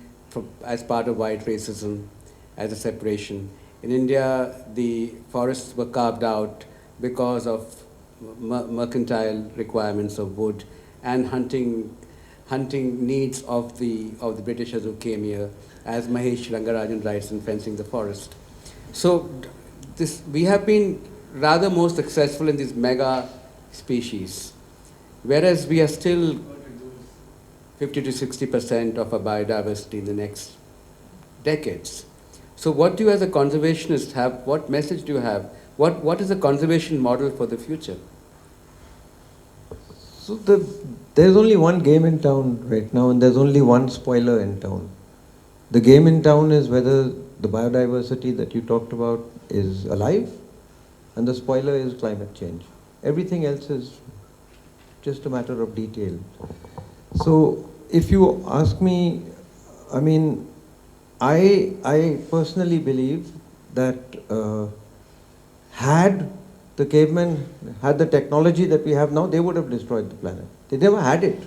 as part of white racism, as a separation. In India, the forests were carved out because of mercantile requirements of wood and hunting needs of the Britishers who came here, as Mahesh Rangarajan writes in Fencing the Forest. So we have been rather more successful in these mega species, whereas we are still 50 to 60% of our biodiversity in the next decades. So what do you as a conservationist have, what message do you have? What is a conservation model for the future? So there's only one game in town right now, and there's only one spoiler in town. The game in town is whether the biodiversity that you talked about is alive, and the spoiler is climate change. Everything else is just a matter of detail. So if you ask me, I personally believe that had the cavemen had the technology that we have now, they would have destroyed the planet. They never had it.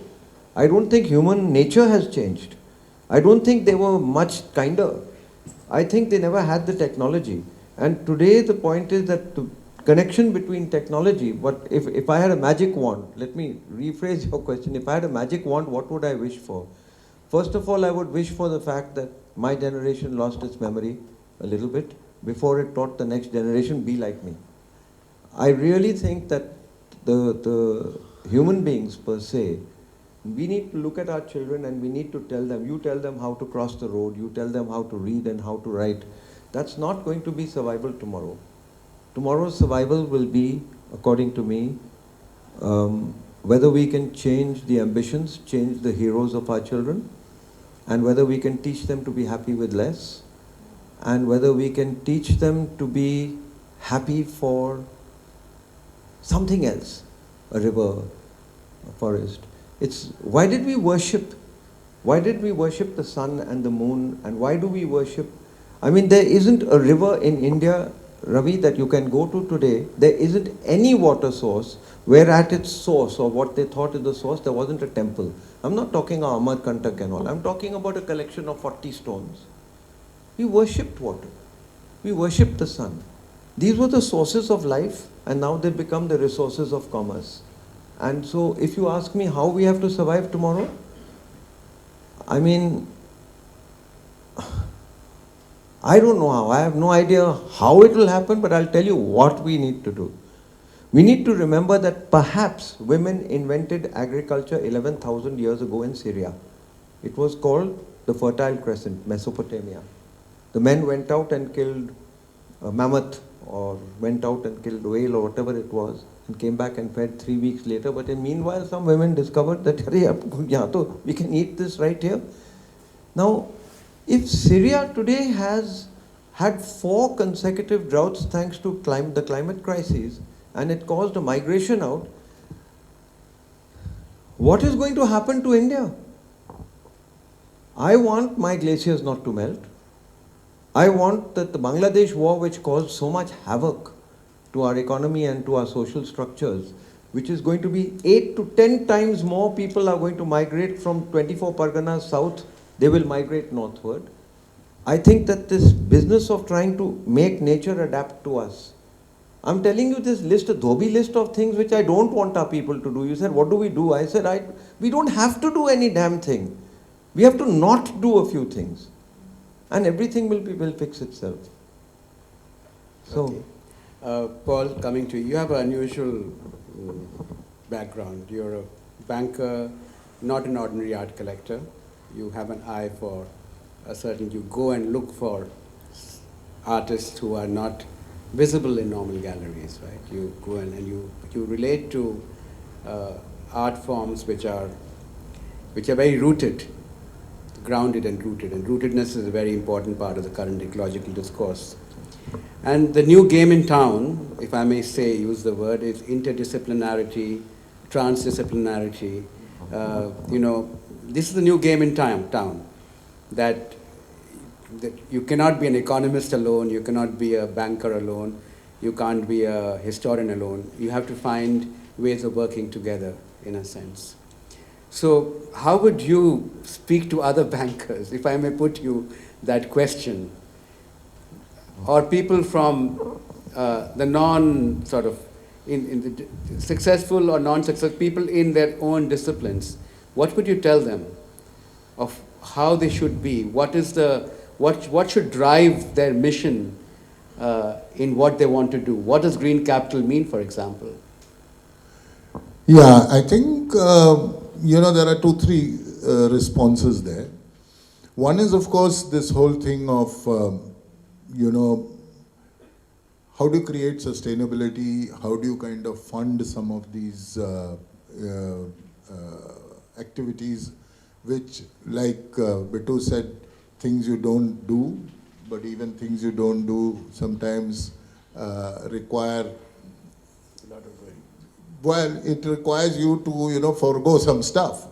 I don't think human nature has changed. I don't think they were much kinder. I think they never had the technology. And today the point is that the connection between technology, but if I had a magic wand, let me rephrase your question. If I had a magic wand, what would I wish for? First of all, I would wish for the fact that my generation lost its memory a little bit before it taught the next generation, be like me. I really think that the human beings per se, we need to look at our children and we need to tell them, you tell them how to cross the road, you tell them how to read and how to write. That's not going to be survival tomorrow. Tomorrow's survival will be, according to me, whether we can change the ambitions, change the heroes of our children, and whether we can teach them to be happy with less, and whether we can teach them to be happy for something else, a river, a forest. It's why did we worship? Why did we worship the sun and the moon, and why do we worship? I mean, there isn't a river in India, Ravi, that you can go to today. There isn't any water source where at its source, or what they thought is the source, there wasn't a temple. I'm not talking of Amar Kantak and all. I'm talking about a collection of 40 stones. We worshipped water. We worshipped the sun. These were the sources of life, and now they become the resources of commerce. And so if you ask me how we have to survive tomorrow, I mean, I don't know how. I have no idea how it will happen, but I'll tell you what we need to do. We need to remember that perhaps women invented agriculture 11,000 years ago in Syria. It was called the Fertile Crescent, Mesopotamia. The men went out and killed a mammoth, or went out and killed a whale, or whatever it was, and came back and fed 3 weeks later. But in meanwhile, some women discovered that we can eat this right here. Now, if Syria today has had 4 consecutive droughts thanks to the climate crisis, and it caused a migration out, what is going to happen to India? I want my glaciers not to melt. I want that the Bangladesh war, which caused so much havoc to our economy and to our social structures, which is going to be 8 to 10 times more people are going to migrate from 24 Parganas south, they will migrate northward. I think that this business of trying to make nature adapt to us, I'm telling you this list, a dhobi list of things which I don't want our people to do. You said, what do we do? I said, we don't have to do any damn thing. We have to not do a few things. And everything will fix itself. So, okay. Paul, coming to you, you have an unusual background. You're a banker, not an ordinary art collector. You have an eye for a certain, you go and look for artists who are not visible in normal galleries, right? You go and you relate to art forms which are very rooted, grounded and rooted, and rootedness is a very important part of the current ecological discourse. And the new game in town, if I may say, use the word, is interdisciplinarity, transdisciplinarity. This is the new game in town, that you cannot be an economist alone, you cannot be a banker alone, you can't be a historian alone. You have to find ways of working together, in a sense. So how would you speak to other bankers, if I may put you that question, or people from the non-sort of, in the successful or non-successful people in their own disciplines? What would you tell them of how they should be? What should drive their mission in what they want to do? What does green capital mean, for example? Yeah, I think, there are 2-3 responses there. One is, of course, this whole thing of, how do you create sustainability? How do you kind of fund some of these activities which, like Bittu said, things you don't do, but even things you don't do sometimes require, well, it requires you to, forego some stuff,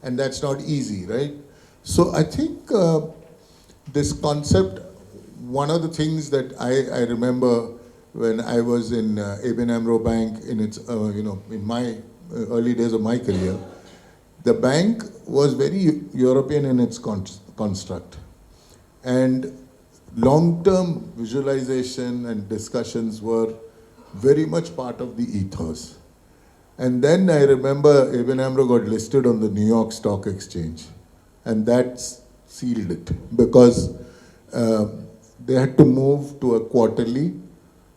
and that's not easy, right? So I think this concept, one of the things that I remember when I was in ABN AMRO Bank in its, in my early days of my career, the bank was very European in its construct. And long-term visualization and discussions were very much part of the ethos. And then I remember ABN AMRO got listed on the New York Stock Exchange. And that sealed it, because they had to move to a quarterly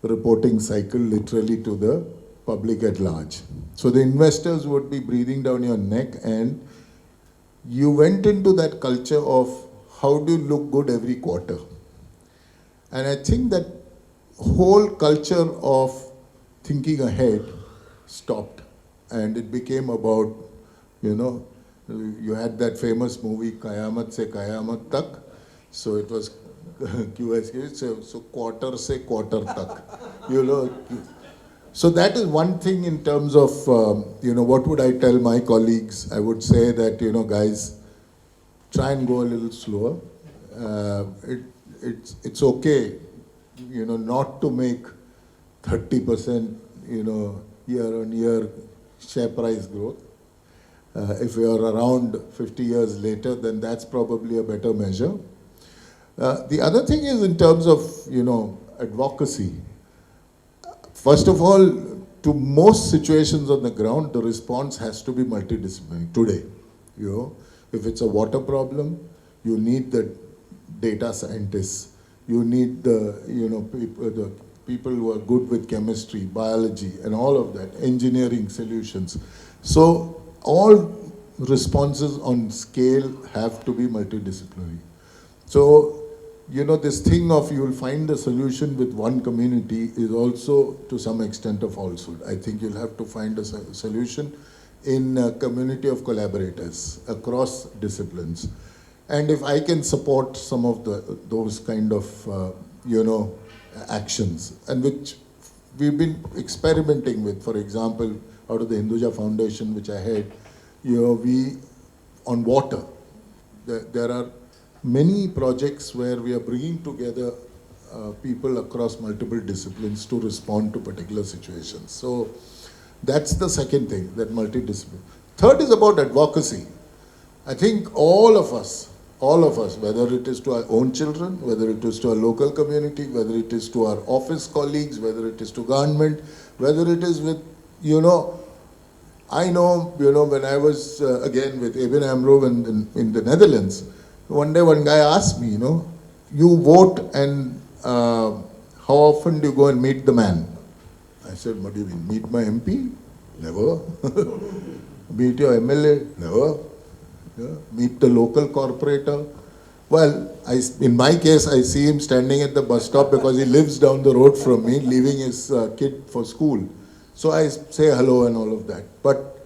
reporting cycle, literally to the public at large. So the investors would be breathing down your neck, and you went into that culture of how do you look good every quarter. And I think that whole culture of thinking ahead stopped, and it became about, You had that famous movie Qayamat se Qayamat tak. So it was QSK, so quarter se quarter tak. You know. So that is one thing in terms of, what would I tell my colleagues? I would say that, guys, try and go a little slower. It's okay, not to make 30%, year-on-year share price growth. If you are around 50 years later, then that's probably a better measure. The other thing is in terms of, advocacy. First of all, to most situations on the ground, the response has to be multidisciplinary today. If it's a water problem, you need the data scientists, you need the people who are good with chemistry, biology, and all of that, engineering solutions. So all responses on scale have to be multidisciplinary. So, this thing of you will find the solution with one community is also to some extent a falsehood. I think you'll have to find a solution in a community of collaborators across disciplines. And if I can support some of those kind of, actions, and which we've been experimenting with, for example, out of the Hinduja Foundation, which I had, on water, there are many projects where we are bringing together people across multiple disciplines to respond to particular situations. So that's the second thing, that multidisciplinary. Third is about advocacy. I think all of us, whether it is to our own children, whether it is to our local community, whether it is to our office colleagues, whether it is to government, whether it is with, I know, when I was, again, with ABN AMRO in the Netherlands, one day one guy asked me, you vote and how often do you go and meet the man? I said, what do you mean, meet my MP? Never. Meet your MLA? Never. Yeah. Meet the local corporator? Well, in my case, I see him standing at the bus stop because he lives down the road from me, leaving his kid for school. So I say hello and all of that. But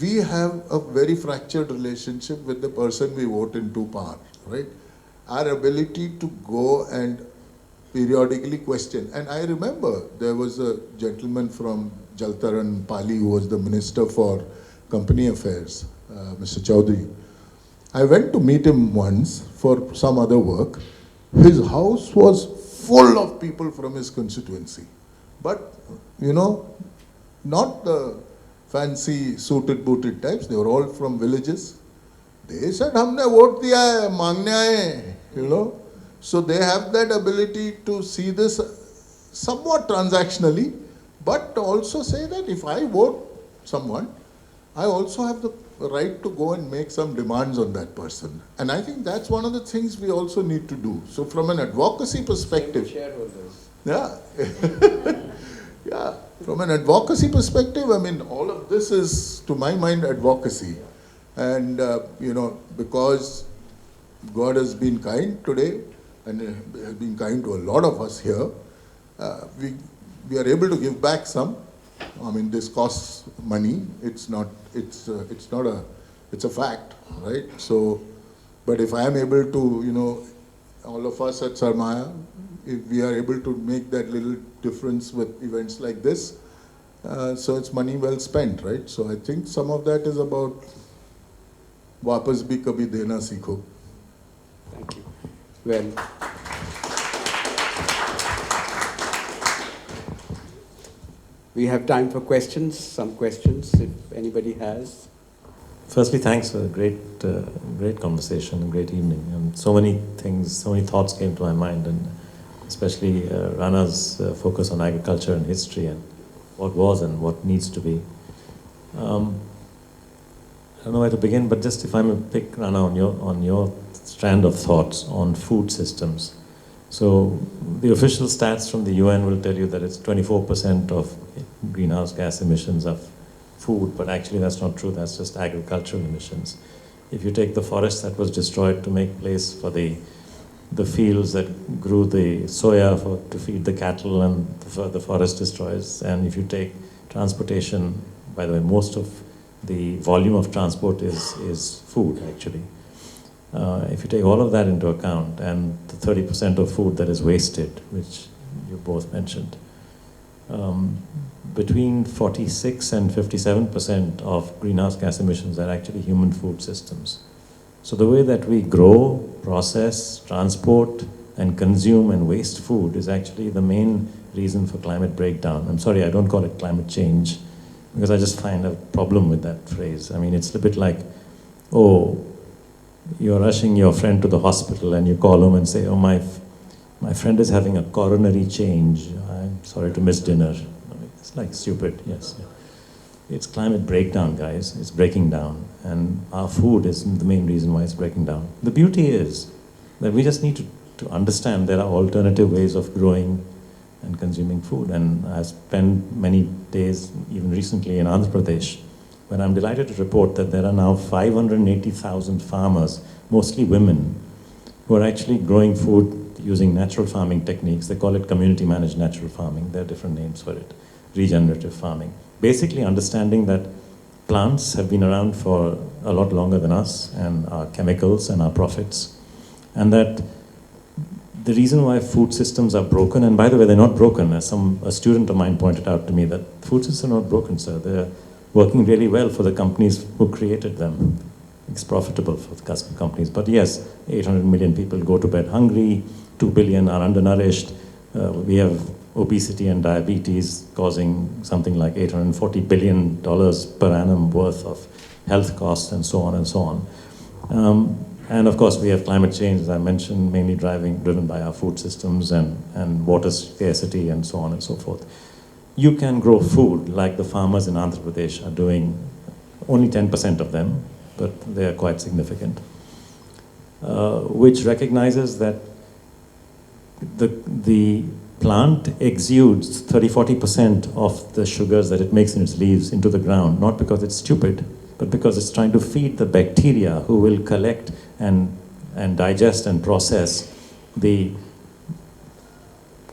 we have a very fractured relationship with the person we vote into power, right? Our ability to go and periodically question. And I remember there was a gentleman from Jaltaran, Pali, who was the Minister for Company Affairs, Mr. Chaudhary. I went to meet him once for some other work. His house was full of people from his constituency. But, not the fancy suited booted types, they were all from villages. They said, humne vote diya hai, mangne aaye, So they have that ability to see this somewhat transactionally, but also say that if I vote someone, I also have the right to go and make some demands on that person. And I think that's one of the things we also need to do. So from an advocacy perspective, shareholders. Yeah. Yeah. From an advocacy perspective, I mean, all of this is, to my mind, advocacy. And, because God has been kind today, and has been kind to a lot of us here, we are able to give back some. I mean, this costs money. It's a fact, right? So, but if I am able to, all of us at Sarmaya, if we are able to make that little difference with events like this, so it's money well spent, right? So I think some of that is about वापस भी कभी देना सीखो. Thank you. Well, we have time for questions, some questions, if anybody has. Firstly, thanks for a great conversation, a great evening. And so many things, so many thoughts came to my mind, and especially Rana's focus on agriculture and history and what was and what needs to be. I don't know where to begin, but just if I may pick, Rana, on your strand of thoughts on food systems. So the official stats from the UN will tell you that it's 24% of greenhouse gas emissions of food, but actually that's not true, that's just agricultural emissions. If you take the forest that was destroyed to make place for the fields that grew the soya to feed the cattle, and the forest destroys, and if you take transportation, by the way, most of the volume of transport is food, actually. If you take all of that into account, and the 30% of food that is wasted, which you both mentioned, between 46 and 57% of greenhouse gas emissions are actually human food systems. So the way that we grow, process, transport, and consume and waste food is actually the main reason for climate breakdown. I'm sorry, I don't call it climate change, because I just find a problem with that phrase. I mean, it's a bit like, oh, you're rushing your friend to the hospital and you call home and say, oh, my friend is having a coronary change. I'm sorry to miss dinner. It's like stupid, yes. It's climate breakdown, guys. It's breaking down. And our food is the main reason why it's breaking down. The beauty is that we just need to understand there are alternative ways of growing and consuming food. And I spent many days, even recently, in Andhra Pradesh, where I'm delighted to report that there are now 580,000 farmers, mostly women, who are actually growing food using natural farming techniques. They call it community managed natural farming. There are different names for it. Regenerative farming. Basically understanding that plants have been around for a lot longer than us, and our chemicals and our profits, and that the reason why food systems are broken, and by the way, they're not broken, as a student of mine pointed out to me, that food systems are not broken, sir. They're working really well for the companies who created them. It's profitable for the companies. But yes, 800 million people go to bed hungry, 2 billion are undernourished. We have obesity and diabetes causing something like $840 billion per annum worth of health costs, and so on and so on. And of course we have climate change, as I mentioned, mainly driven by our food systems and water scarcity and so on and so forth. You can grow food like the farmers in Andhra Pradesh are doing, only 10% of them, but they are quite significant, which recognizes that the plant exudes 30-40% of the sugars that it makes in its leaves into the ground, not because it's stupid, but because it's trying to feed the bacteria who will collect and digest and process the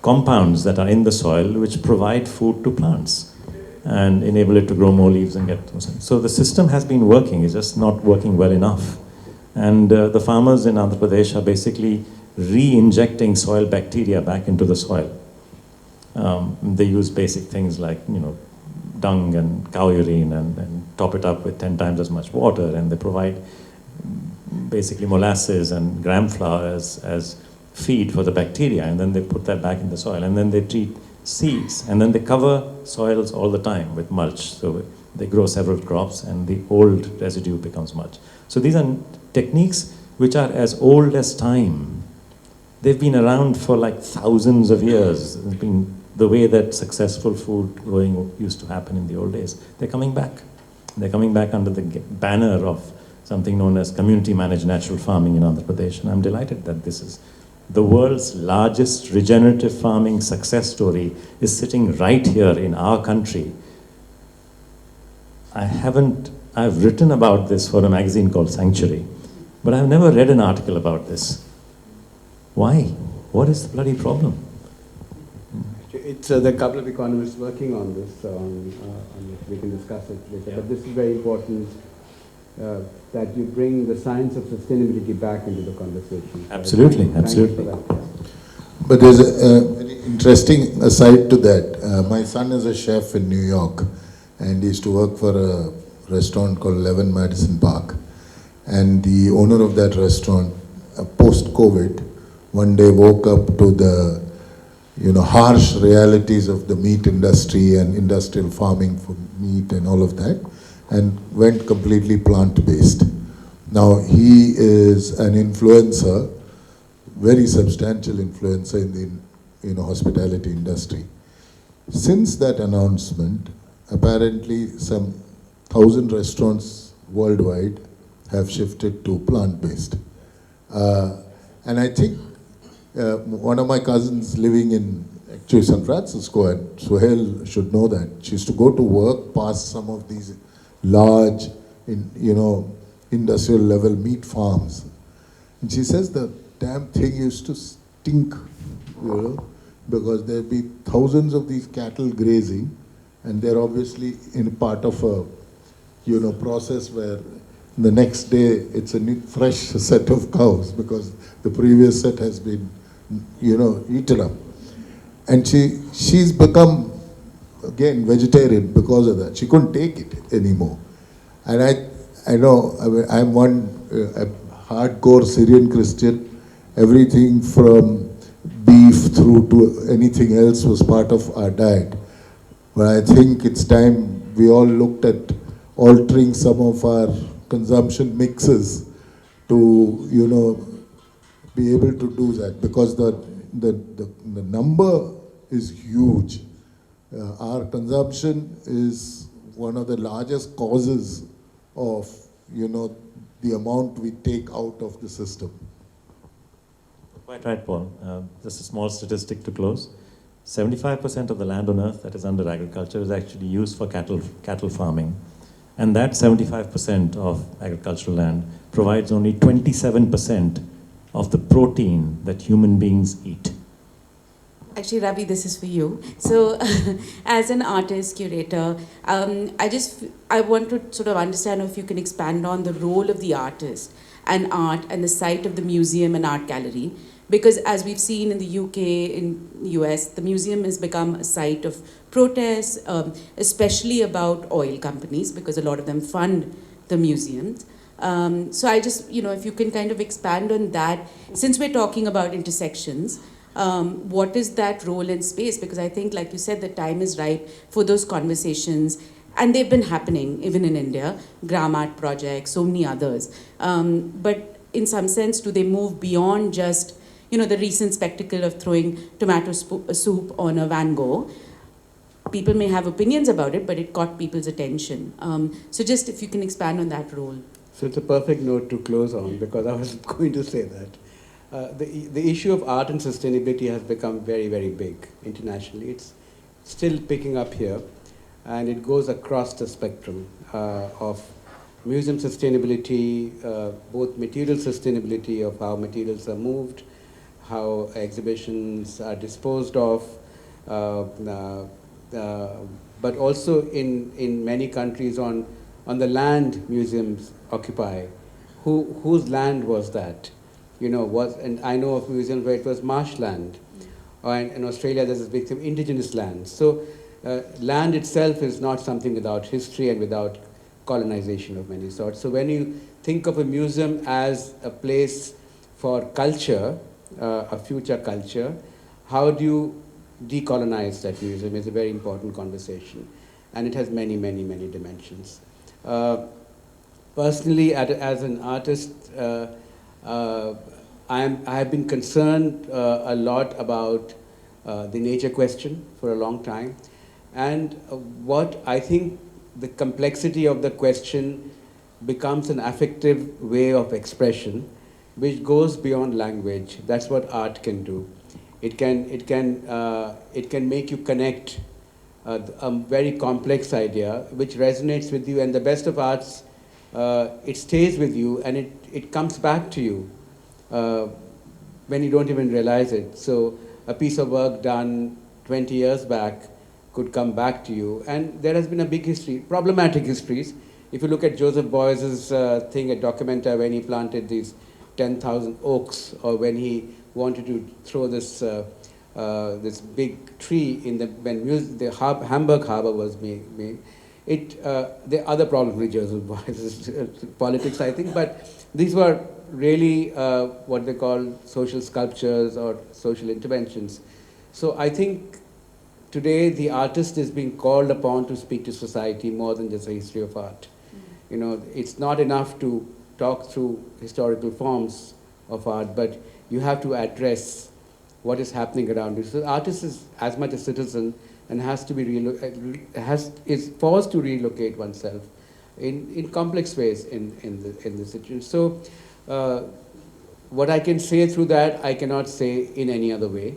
compounds that are in the soil, which provide food to plants and enable it to grow more leaves and get. So the system has been working, it's just not working well enough. And the farmers in Andhra Pradesh are basically re-injecting soil bacteria back into the soil. They use basic things like, dung and cow urine and top it up with 10 times as much water, and they provide basically molasses and gram flour as feed for the bacteria, and then they put that back in the soil, and then they treat seeds, and then they cover soils all the time with mulch, so they grow several crops and the old residue becomes mulch. So these are techniques which are as old as time. They've been around for like thousands of years. It's been the way that successful food growing used to happen in the old days. They're coming back. They're coming back under the banner of something known as community managed natural farming in Andhra Pradesh. And I'm delighted that this is the world's largest regenerative farming success story is sitting right here in our country. I've written about this for a magazine called Sanctuary, but I've never read an article about this. Why? What is the bloody problem? It's there are a couple of economists working on this, we can discuss it later, but this is very important that you bring the science of sustainability back into the conversation. Absolutely, Thank absolutely. you for that. But there's a very interesting aside to that. My son is a chef in New York, and he used to work for a restaurant called 11 Madison Park. And the owner of that restaurant, post-COVID, one day woke up to the harsh realities of the meat industry and industrial farming for meat and all of that, and went completely plant-based. Now he is an influencer, very substantial influencer in the hospitality industry. Since that announcement, apparently some 1,000 restaurants worldwide have shifted to plant-based. And I think one of my cousins living in actually San Francisco, and Suhail should know that, she used to go to work past some of these large, industrial level meat farms. And she says the damn thing used to stink, because there'd be thousands of these cattle grazing, and they're obviously in part of a process where the next day it's a new, fresh set of cows because the previous set has been, eaten up. And she's become, again, vegetarian because of that. She couldn't take it anymore. And I know, I'm one a hardcore Syrian Christian. Everything from beef through to anything else was part of our diet. But I think it's time we all looked at altering some of our consumption mixes to, be able to do that, because the number is huge. Our consumption is one of the largest causes of, the amount we take out of the system. Quite right, Paul. Just a small statistic to close. 75% of the land on earth that is under agriculture is actually used for cattle farming. And that 75% of agricultural land provides only 27% of the protein that human beings eat. Actually, Ravi, this is for you. So, as an artist, curator, I want to sort of understand if you can expand on the role of the artist and art and the site of the museum and art gallery. Because as we've seen in the UK, in the US, the museum has become a site of protests, especially about oil companies, because a lot of them fund the museums. So I just, if you can kind of expand on that, since we're talking about intersections, what is that role and space? Because I think, like you said, the time is right for those conversations. And they've been happening, even in India, Gram Art Project, so many others. But in some sense, do they move beyond just, the recent spectacle of throwing tomato soup on a Van Gogh? People may have opinions about it, but it caught people's attention. So just if you can expand on that role. So it's a perfect note to close on, because I was going to say that. The issue of art and sustainability has become very, very big internationally. It's still picking up here, and it goes across the spectrum of museum sustainability, both material sustainability of how materials are moved, how exhibitions are disposed of, but also in many countries on the land museums occupy. Whose land was that? And I know of museums where it was marshland. Or in Australia, there's this big thing, indigenous land. So land itself is not something without history and without colonization of many sorts. So when you think of a museum as a place for culture, a future culture, how do you decolonize that museum is a very important conversation. And it has many, many, many dimensions. Personally, as an artist, I have been concerned a lot about the nature question for a long time. And what I think the complexity of the question becomes an affective way of expression, which goes beyond language. That's what art can do. It can make you connect a very complex idea, which resonates with you. And the best of arts, it stays with you, and it comes back to you when you don't even realize it. So a piece of work done 20 years back could come back to you. And there has been a big history, problematic histories. If you look at Joseph Beuys's thing at Documenta, when he planted these 10,000 oaks, or when he wanted to throw this this big tree in when Hamburg Harbor was made. There are other problems with Joseph Beuys's politics, I think, but these were really what they call social sculptures or social interventions. So I think today the artist is being called upon to speak to society more than just a history of art. It's not enough to talk through historical forms of art, but you have to address what is happening around you. So the artist is as much a citizen and has to be is forced to relocate oneself in complex ways in the situation. So what I can say through that, I cannot say in any other way.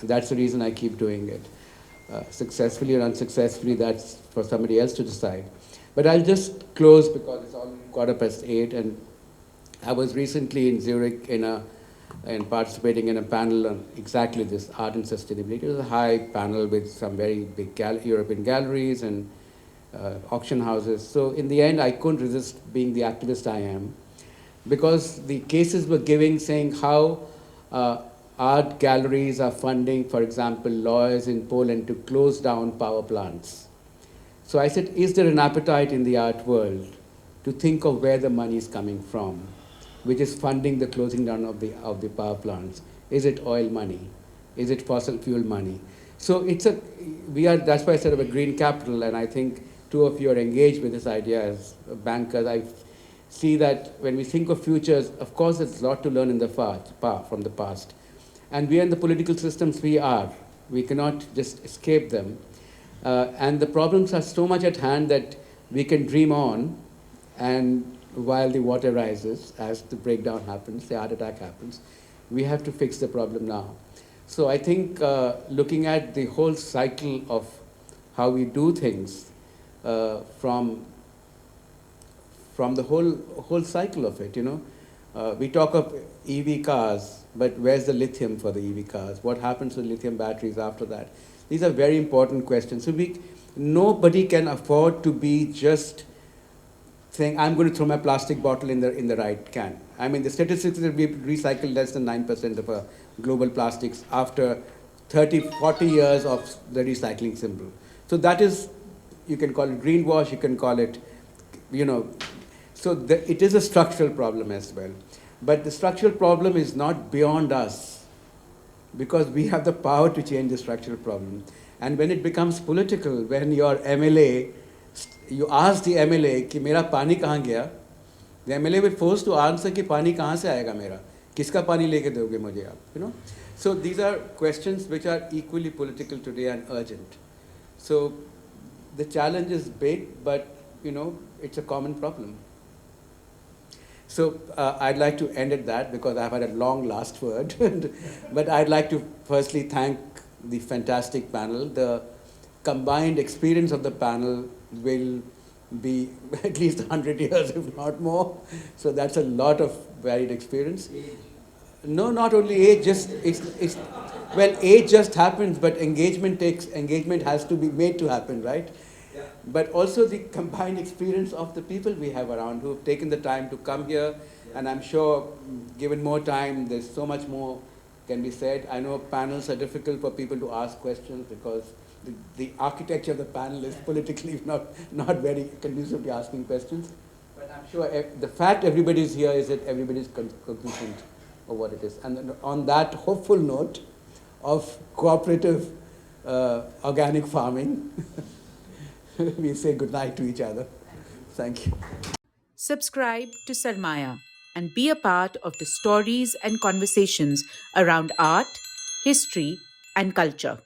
That's the reason I keep doing it. Successfully or unsuccessfully, that's for somebody else to decide. But I'll just close because it's already 8:15, and I was recently in Zurich and participating in a panel on exactly this, art and sustainability. It was a high panel with some very big European galleries and auction houses. So in the end, I couldn't resist being the activist I am, because the cases were giving, saying how art galleries are funding, for example, lawyers in Poland to close down power plants. So I said, is there an appetite in the art world to think of where the money is coming from, which is funding the closing down of the power plants? Is it oil money? Is it fossil fuel money? So that's why I said of a green capital, and I think two of you are engaged with this idea as bankers. I see that when we think of futures, of course, there's a lot to learn in the from the past. And we are in the political systems we are. We cannot just escape them. And the problems are so much at hand that we can dream on, and while the water rises, as the breakdown happens, the heart attack happens, we have to fix the problem now. So I think looking at the whole cycle of how we do things, from the whole cycle of it, we talk of EV cars, but where's the lithium for the EV cars? What happens to lithium batteries after that? These are very important questions. So nobody can afford to be just saying, I'm going to throw my plastic bottle in the right can. I mean, the statistics that we recycle less than 9% of global plastics after 30, 40 years of the recycling symbol. So that is, you can call it greenwash, you can call it, so it is a structural problem as well. But the structural problem is not beyond us, because we have the power to change the structural problem. And when it becomes political, when your MLA, you ask the MLA कि मेरा पानी कहाँ गया, the MLA will force to answer कि पानी कहाँ से आएगा मेरा, किसका पानी लेके दोगे मुझे आप, So these are questions which are equally political today and urgent. So the challenge is big, but it's a common problem. So I'd like to end at that, because I've had a long last word. But I'd like to firstly thank the fantastic panel. The combined experience of the panel will be at least 100 years, if not more. So that's a lot of varied experience. Age. No, not only age, well, age just happens, but engagement has to be made to happen, right? Yeah. But also the combined experience of the people we have around who have taken the time to come here. Yeah. And I'm sure, given more time, there's so much more can be said. I know panels are difficult for people to ask questions, because the architecture of the panel is politically not very conducive to asking questions. But I'm sure the fact everybody is here is that everybody is cognizant of what it is. And on that hopeful note of cooperative organic farming, we say goodnight to each other. Thank you. Subscribe to Sarmaya and be a part of the stories and conversations around art, history, and culture.